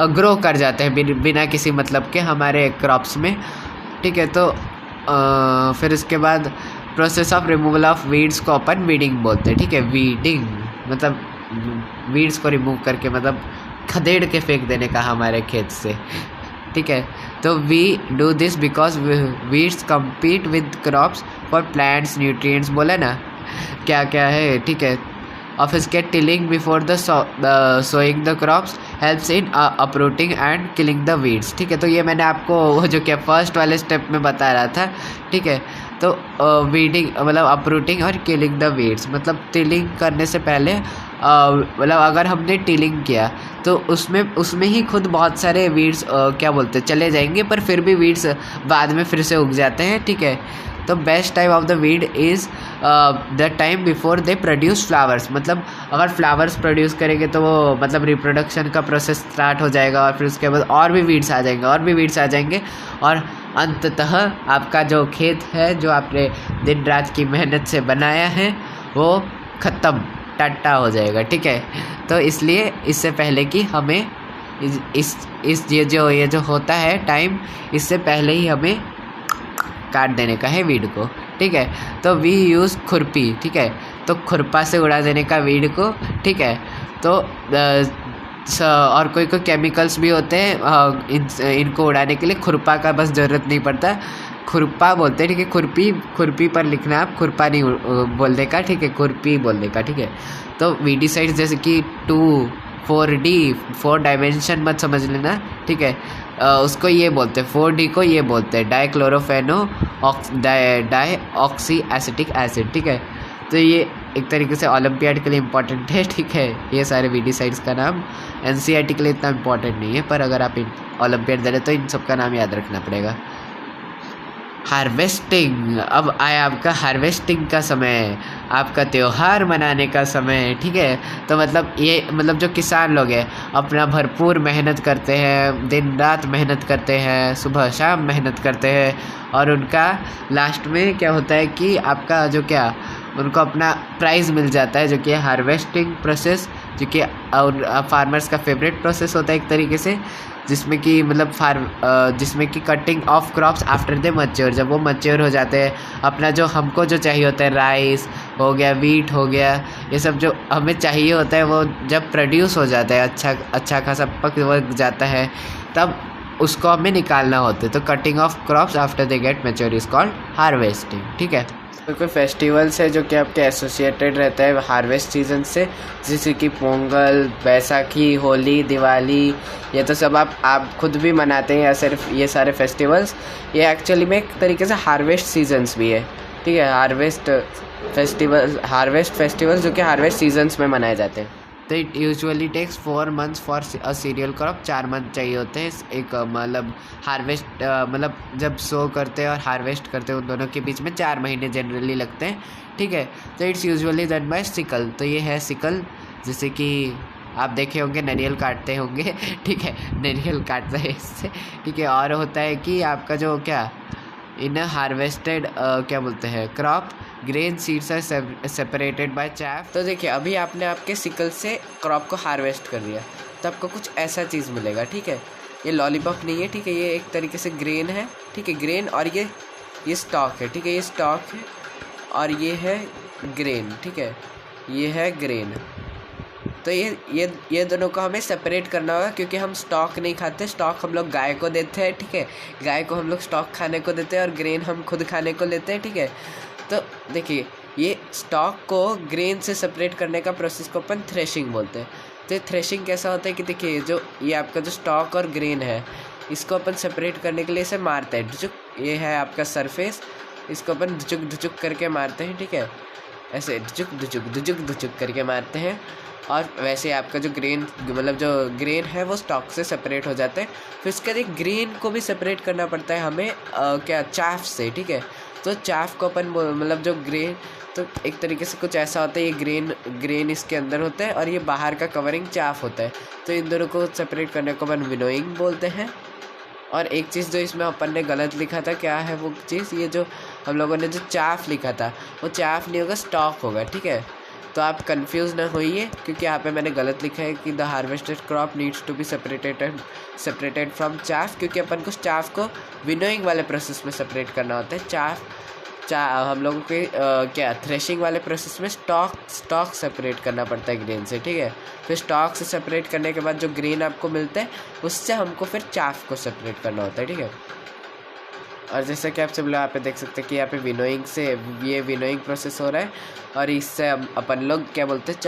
Speaker 1: ग्रो कर जाते हैं बिना किसी मतलब के हमारे क्रॉप्स में, ठीक है। तो फिर उसके बाद process of removal of weeds को अपन वीडिंग बोलते हैं, ठीक है। वीडिंग मतलब वीड्स को रिमूव करके, मतलब खदेड़ के फेंक देने का हमारे खेत से, ठीक है। तो we do this because weeds compete with crops for plants nutrients, बोले ना क्या क्या है, ठीक है। और फिर इसके tilling before the sowing the crops helps in uprooting and killing the weeds, ठीक है। तो ये मैंने आपको वो जो क्या फर्स्ट वाले स्टेप में बता रहा था, ठीक है। तो वीडिंग मतलब अपरूटिंग और किलिंग द वीड्स, मतलब टिलिंग करने से पहले मतलब अगर हमने टिलिंग किया तो उसमें ही खुद बहुत सारे वीड्स क्या बोलते हैं चले जाएंगे, पर फिर भी वीड्स बाद में फिर से उग जाते हैं, ठीक है। तो best time of the weed is the time before they produce flowers, मतलब अगर फ्लावर्स प्रोड्यूस करेंगे तो वो मतलब रिप्रोडक्शन का प्रोसेस स्टार्ट हो जाएगा और फिर उसके बाद और भी वीड्स आ जाएंगे और अंततः आपका जो खेत है जो आपने दिन रात की मेहनत से बनाया है वो ख़त्म टट्टा हो जाएगा, ठीक है। तो इसलिए इससे पहले कि हमें ये जो होता है टाइम, इससे पहले ही हमें काट देने का है वीड को, ठीक है। तो वी यूज़ खुरपी, ठीक है, तो खुरपा से उड़ा देने का वीड को, ठीक है। तो और कोई केमिकल्स भी होते हैं इनको उड़ाने के लिए, खुरपा का बस ज़रूरत नहीं पड़ता, खुरपा बोलते हैं, ठीक है। खुरपी पर लिखना, आप खुरपा नहीं बोलने का, ठीक है, खुरपी बोलने का, ठीक है। तो वीडीसाइड्स जैसे कि 2,4D 4 डायमेंशन मत समझ लेना, ठीक है। उसको ये बोलते हैं, 4D को ये बोलते हैं डाइक्लोरोफेनो डाइऑक्सी एसिटिक एसिड, ठीक है। तो ये एक तरीके से ओलंपियाड के लिए इम्पॉर्टेंट है, ठीक है। ये सारे वीडीसाइड्स का नाम एनसीईआरटी के लिए इतना इम्पॉर्टेंट नहीं है, पर अगर आप ओलंपियाड दे रहे तो इन सब का नाम याद रखना पड़ेगा। हार्वेस्टिंग, अब आया आपका हार्वेस्टिंग का समय, आपका त्यौहार मनाने का समय, ठीक है। तो मतलब ये मतलब जो किसान लोग हैं अपना भरपूर मेहनत करते हैं, दिन रात मेहनत करते हैं, सुबह शाम मेहनत करते हैं, और उनका लास्ट में क्या होता है कि आपका जो क्या उनको अपना प्राइज़ मिल जाता है, जो कि हार्वेस्टिंग प्रोसेस, जो कि फार्मर्स का फेवरेट प्रोसेस होता है एक तरीके से, जिसमें कि मतलब जिसमें कि cutting of crops after they mature, जब वो मच्योर हो जाते हैं, अपना जो हमको जो चाहिए होता है, राइस हो गया, वीट हो गया, ये सब जो हमें चाहिए होता है, वो जब प्रोड्यूस हो जाता है, अच्छा खासा पक जाता है, तब उसको हमें निकालना होता है। तो cutting of crops after they get mature is called harvesting, ठीक है। तो कोई फेस्टिवल्स है जो कि आपके एसोसिएटेड रहता है हार्वेस्ट सीजन से, जैसे कि पोंगल, बैसाखी, होली, दिवाली, ये तो सब आप खुद भी मनाते हैं, या सिर्फ ये सारे फेस्टिवल्स ये एक्चुअली में एक तरीके से हार्वेस्ट सीजन्स भी है, ठीक है। हार्वेस्ट फेस्टिवल्स जो कि हार्वेस्ट सीजन्स में मनाए जाते हैं। तो it usually takes 4 months for a cereal crop, 4 month चाहिए होते हैं एक मतलब हार्वेस्ट मतलब जब सो करते हैं और हार्वेस्ट करते हैं, उन दोनों के बीच में 4 महीने जनरली लगते हैं, ठीक है। तो it's usually done by sickle, तो ये है सिकल, जैसे कि आप देखे होंगे नारियल काटते होंगे, ठीक है, नारियल काटते हैं इससे, ठीक है। और होता है कि आपका जो क्या इन हार्वेस्टेड क्या बोलते हैं crop, grain seeds are separated by chaff. तो देखिए अभी आपने आपके सिकल से क्रॉप को हार्वेस्ट कर लिया, तो आपको कुछ ऐसा चीज़ मिलेगा, ठीक है। ये लॉलीपॉप नहीं है, ठीक है, ये एक तरीके से ग्रेन है, ठीक है, ग्रेन, और ये स्टॉक है, ठीक है, ये स्टॉक है, और ये है ग्रेन, ठीक है, ये है ग्रेन। तो ये दोनों को हमें सेपरेट करना होगा, क्योंकि हम स्टॉक नहीं खाते, स्टॉक हम लोग गाय को देते हैं, ठीक है, गाय को हम लोग स्टॉक खाने को देते हैं, और ग्रेन हम खुद खाने को लेते हैं, ठीक है। तो देखिए ये स्टॉक को ग्रेन से सेपरेट करने का प्रोसेस को अपन थ्रेशिंग बोलते हैं। तो थ्रेशिंग कैसा होता है कि देखिए जो ये आपका जो स्टॉक और ग्रेन है, इसको अपन सेपरेट करने के लिए इसे मारते हैं, ढुचुक, ये है आपका सरफेस, इसको अपन ढुचुक करके मारते हैं, ठीक है, ऐसे ढुचुक करके मारते हैं। और वैसे आपका जो ग्रेन मतलब जो ग्रेन है वो स्टॉक से सेपरेट हो जाते हैं। फिर उसके बाद ग्रेन को भी सेपरेट करना पड़ता है हमें क्या चाफ से, ठीक है। तो चाफ को अपन मतलब जो ग्रेन, तो एक तरीके से कुछ ऐसा होता है, ये ग्रेन इसके अंदर होता है और ये बाहर का कवरिंग चाफ होता है। तो इन दोनों को सेपरेट करने को अपन विनोइंग बोलते हैं। और एक चीज़ जो इसमें अपन ने गलत लिखा था, क्या है वो चीज़, ये जो हम लोगों ने जो चाफ लिखा था वो चाफ नहीं होगा, स्टॉक होगा, ठीक है। तो आप कंफ्यूज ना होइए, क्योंकि यहाँ पे मैंने गलत लिखा है कि the harvested crop needs to be separated from chaff, क्योंकि अपन को चाफ को विनोइंग वाले प्रोसेस में सेपरेट करना होता है। हम लोगों के क्या थ्रेशिंग वाले प्रोसेस में स्टॉक सेपरेट करना पड़ता है ग्रेन से, ठीक है। फिर स्टॉक से सेपरेट करने के बाद जो ग्रेन आपको मिलता है उससे हमको फिर चाफ को सेपरेट करना होता है, ठीक है। और जैसा कि आप सब लोग यहाँ पे देख सकते हैं कि यहाँ पे विनोइंग से ये विनोइंग प्रोसेस हो रहा है, और इससे अपन लोग क्या बोलते हैं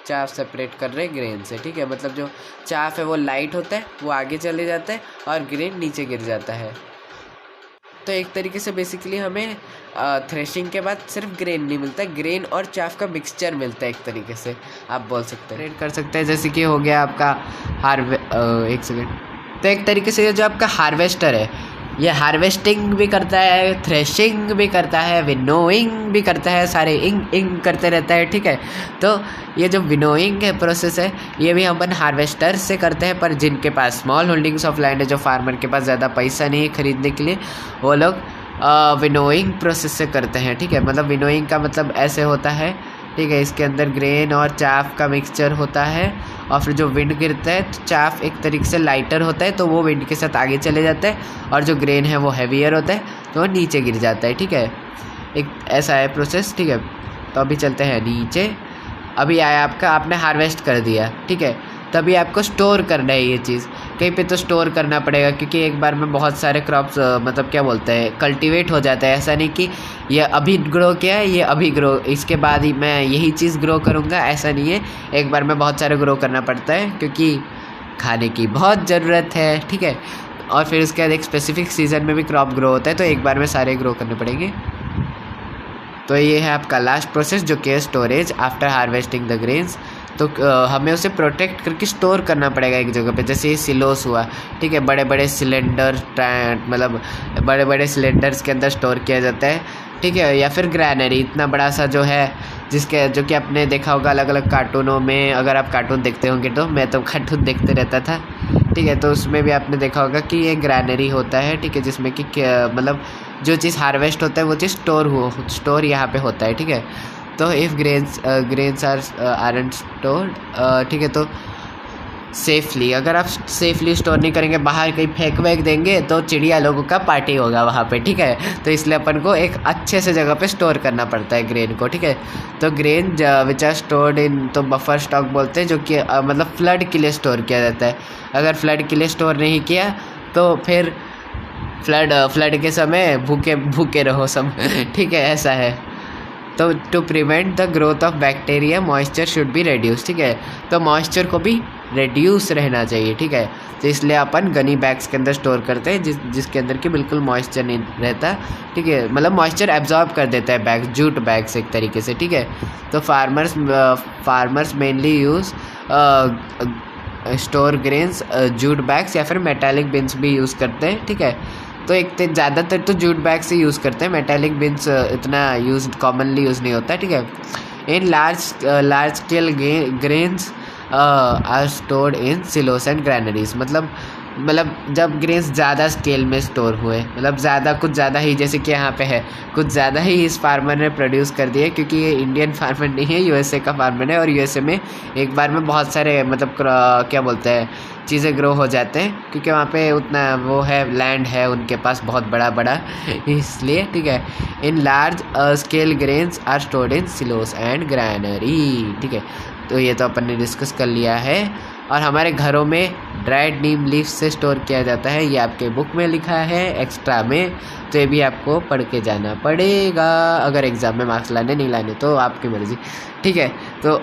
Speaker 1: चाफ सेपरेट कर रहे हैं ग्रेन से, ठीक है। मतलब जो चाफ है वो लाइट होता है, वो आगे चले जाता है, और ग्रेन नीचे गिर जाता है। तो एक तरीके से बेसिकली हमें थ्रेशिंग के बाद सिर्फ ग्रेन नहीं मिलता है, ग्रेन और चाफ का मिक्सचर मिलता है, एक तरीके से आप बोल सकते हैं, कर सकते हैं। जैसे कि हो गया आपका एक सेकेंड, तो एक तरीके से जो आपका हार्वेस्टर है ये हार्वेस्टिंग भी करता है, थ्रेशिंग भी करता है, विनोइंग भी करता है, सारे इंग करते रहता है, ठीक है। तो ये जो विनोइंग है प्रोसेस है ये भी अपन हार्वेस्टर से करते हैं, पर जिनके पास स्मॉल होल्डिंग्स ऑफ लैंड है, जो फार्मर के पास ज़्यादा पैसा नहीं है खरीदने के लिए, वो लोग विनोइंग प्रोसेस से करते हैं, ठीक है। मतलब विनोइंग का मतलब ऐसे होता है, ठीक है। इसके अंदर ग्रेन और चाफ का मिक्सचर होता है, और फिर जो विंड गिरता है तो चाफ एक तरीके से लाइटर होता है तो वो विंड के साथ आगे चले जाता है, और जो ग्रेन है वो हैवियर होता है तो वो नीचे गिर जाता है, ठीक है। एक ऐसा है प्रोसेस, ठीक है। तो अभी चलते हैं नीचे। अभी आया आपका, आपने हार्वेस्ट कर दिया, ठीक है। तभी आपको स्टोर करना है ये चीज़, कहीं पे तो स्टोर करना पड़ेगा, क्योंकि एक बार में बहुत सारे क्रॉप्स मतलब क्या बोलते हैं कल्टीवेट हो जाता है। ऐसा नहीं कि ये अभी ग्रो किया है, ये अभी ग्रो, इसके बाद ही मैं यही चीज़ ग्रो करूँगा, ऐसा नहीं है। एक बार में बहुत सारे ग्रो करना पड़ता है क्योंकि खाने की बहुत ज़रूरत है, ठीक है। और फिर उसके बाद एक स्पेसिफिक सीज़न में भी क्रॉप ग्रो होता है, तो एक बार में सारे ग्रो करने पड़ेंगे। तो ये है आपका लास्ट प्रोसेस जो कि है storage after harvesting the grains. तो हमें उसे प्रोटेक्ट करके स्टोर करना पड़ेगा एक जगह पे, जैसे ये सिलोस हुआ, ठीक है। बड़े बड़े सिलेंडर, मतलब बड़े बड़े सिलेंडर्स के अंदर स्टोर किया जाता है, ठीक है। या फिर ग्रैनरी, इतना बड़ा सा जो है, जो कि आपने देखा होगा अलग अलग कार्टूनों में, अगर आप कार्टून देखते होंगे तो, मैं तो कार्टून देखते रहता था, ठीक है। तो उसमें भी आपने देखा होगा कि ये ग्रैनरी होता है, ठीक है, जिसमें कि मतलब जो चीज़ हार्वेस्ट होता है वो चीज़ स्टोर यहाँ पे होता है, ठीक है। तो इफ़ ग्रेन्स आरंट स्टोर्ड, ठीक है, तो सेफली, अगर आप सेफली स्टोर नहीं करेंगे, बाहर कहीं फेंक वेंक देंगे तो चिड़िया लोगों का पार्टी होगा वहाँ पे, ठीक है। तो इसलिए अपन को एक अच्छे से जगह पे स्टोर करना पड़ता है ग्रेन को, ठीक है। तो grain which are stored in, तो बफर स्टॉक बोलते हैं, जो कि मतलब फ्लड के लिए स्टोर किया जाता है। अगर फ्लड के लिए स्टोर नहीं किया तो फिर फ्लड के समय भूखे रहो सब ठीक है, ऐसा है। तो to prevent the growth of bacteria moisture should be reduce, ठीक है। तो मॉइस्चर को भी रिड्यूस रहना चाहिए, ठीक है। तो इसलिए अपन गनी बैग्स के अंदर स्टोर करते हैं जिसके अंदर कि बिल्कुल मॉइस्चर नहीं रहता, ठीक है। मतलब मॉइस्चर एब्जॉर्ब कर देता है बैग, जूट बैग्स एक तरीके से, ठीक है। तो farmers mainly use store grains jute bags या फिर मेटालिक बिन्स भी यूज़ करते हैं, ठीक है। तो एक ज़्यादातर तो जूट बैग से यूज़ करते हैं, मेटालिक बिन्स इतना कॉमनली यूज़ नहीं होता, ठीक है। In large scale grains are stored in silos and granaries, मतलब जब ग्रेन्स ज़्यादा स्केल में स्टोर हुए, मतलब कुछ ज़्यादा ही, जैसे कि यहाँ पे है कुछ ज़्यादा ही इस फार्मर ने प्रोड्यूस कर दिए, क्योंकि ये इंडियन फार्मर नहीं है, यूएसए का फार्मर है। और यूएसए में एक बार में बहुत सारे मतलब क्या बोलते हैं चीज़ें ग्रो हो जाते हैं, क्योंकि वहाँ पे उतना वो है, लैंड है उनके पास बहुत बड़ा इसलिए, ठीक है। In large scale grains are stored in silos and granary, ठीक है। तो ये तो अपन ने डिस्कस कर लिया है। और हमारे घरों में ड्राइड नीम लीफ से स्टोर किया जाता है, ये आपके बुक में लिखा है एक्स्ट्रा में, तो ये भी आपको पढ़ के जाना पड़ेगा, अगर एग्ज़ाम में मार्क्स लाने नहीं लाने तो आपकी मर्ज़ी, ठीक है। तो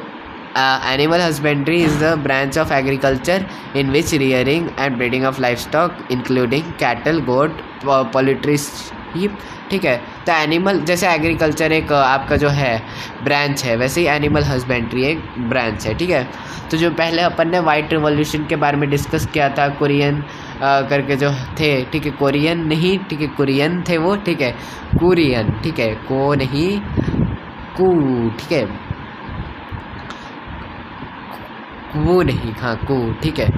Speaker 1: animal husbandry is the branch of agriculture in which rearing and breeding of livestock including cattle, goat, poultry, sheep, ठीक है। तो एनिमल, जैसे एग्रीकल्चर एक आपका जो है ब्रांच है, वैसे ही एनिमल हस्बेंड्री एक ब्रांच है, ठीक है। तो जो पहले अपन ने वाइट रिवॉल्यूशन के बारे में डिस्कस किया था, कुरियन करके जो थे, ठीक है, कोरियन नहीं, ठीक है, कुरियन थे वो, ठीक है, कुरियन, ठीक है, को नहीं कू, ठीक है, वो नहीं, हाँ कू, ठीक है।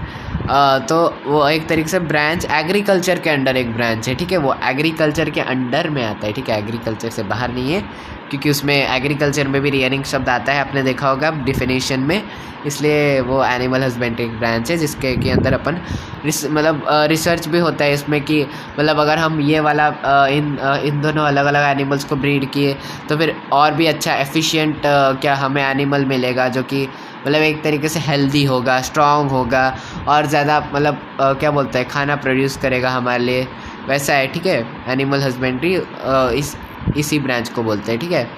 Speaker 1: तो वो एक तरीके से ब्रांच एग्रीकल्चर के अंडर एक ब्रांच है, ठीक है। वो एग्रीकल्चर के अंडर में आता है, ठीक है, एग्रीकल्चर से बाहर नहीं है, क्योंकि उसमें एग्रीकल्चर में भी रियरिंग शब्द आता है, आपने देखा होगा डिफिनेशन में, इसलिए वो एनिमल हस्बेंड्री एक ब्रांच है जिसके के अंदर अपन मतलब रिसर्च भी होता है इसमें, कि मतलब अगर हम ये वाला इन दोनों अलग अलग एनिमल्स को ब्रीड किए तो फिर और भी अच्छा एफिशिएंट क्या हमें एनिमल मिलेगा, जो कि मतलब एक तरीके से हेल्दी होगा, स्ट्रॉन्ग होगा, और ज़्यादा मतलब क्या बोलते हैं खाना प्रोड्यूस करेगा हमारे लिए, वैसा है, ठीक है। एनिमल हस्बेंड्री इसी ब्रांच को बोलते हैं, ठीक है।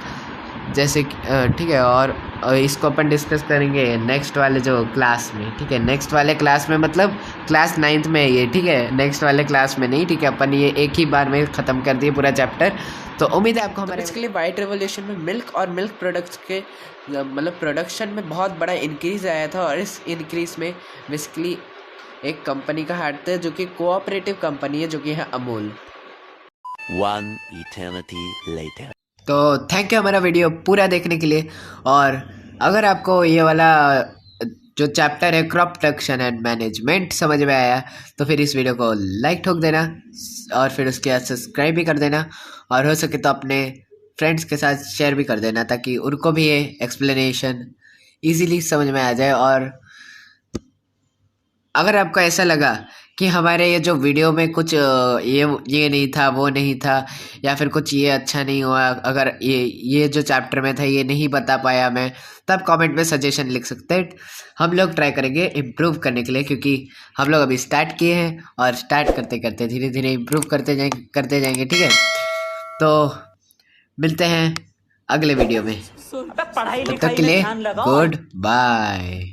Speaker 1: जैसे ठीक है। और इसको अपन डिस्कस करेंगे नेक्स्ट वाले जो क्लास में, ठीक है। नेक्स्ट वाले क्लास में मतलब क्लास 9th में ये, ठीक है, नेक्स्ट वाले क्लास में नहीं, ठीक है। अपन ये एक ही बार में ख़त्म कर दिए पूरा चैप्टर। तो उम्मीद है आपको हमारे बेसिकली वाइट रेवोल्यूशन में मिल्क और मिल्क प्रोडक्ट्स के मतलब प्रोडक्शन में बहुत बड़ा इंक्रीज़ आया था, और इस इंक्रीज़ में बेसिकली एक कंपनी का हाथ है जो कि कोऑपरेटिव कंपनी है, जो कि है अमूल।
Speaker 3: One eternity later.
Speaker 1: तो थैंक यू हमारा वीडियो पूरा देखने के लिए। और अगर आपको ये वाला जो चैप्टर है क्रॉप प्रोडक्शन एंड मैनेजमेंट समझ में आया तो फिर इस वीडियो को लाइक ठोक देना, और फिर उसके बाद सब्सक्राइब भी कर देना, और हो सके तो अपने फ्रेंड्स के साथ शेयर भी कर देना ताकि उनको भी ये एक्सप्लेनेशन इजीली समझ में आ जाए। और अगर आपको ऐसा लगा कि हमारे ये जो वीडियो में कुछ ये नहीं था, वो नहीं था, या फिर कुछ ये अच्छा नहीं हुआ, अगर ये जो चैप्टर में था ये नहीं बता पाया मैं, तब कमेंट में सजेशन लिख सकते हैं। हम लोग ट्राई करेंगे इम्प्रूव करने के लिए, क्योंकि हम लोग अभी स्टार्ट किए हैं और स्टार्ट करते करते धीरे धीरे इम्प्रूव करते जाएंगे। ठीक है, तो मिलते हैं अगले वीडियो में।
Speaker 4: पढ़ाई
Speaker 1: तब तक
Speaker 4: लिखाई
Speaker 1: के
Speaker 4: में
Speaker 1: लिए
Speaker 4: ध्यान लगाओ।
Speaker 1: Good bye.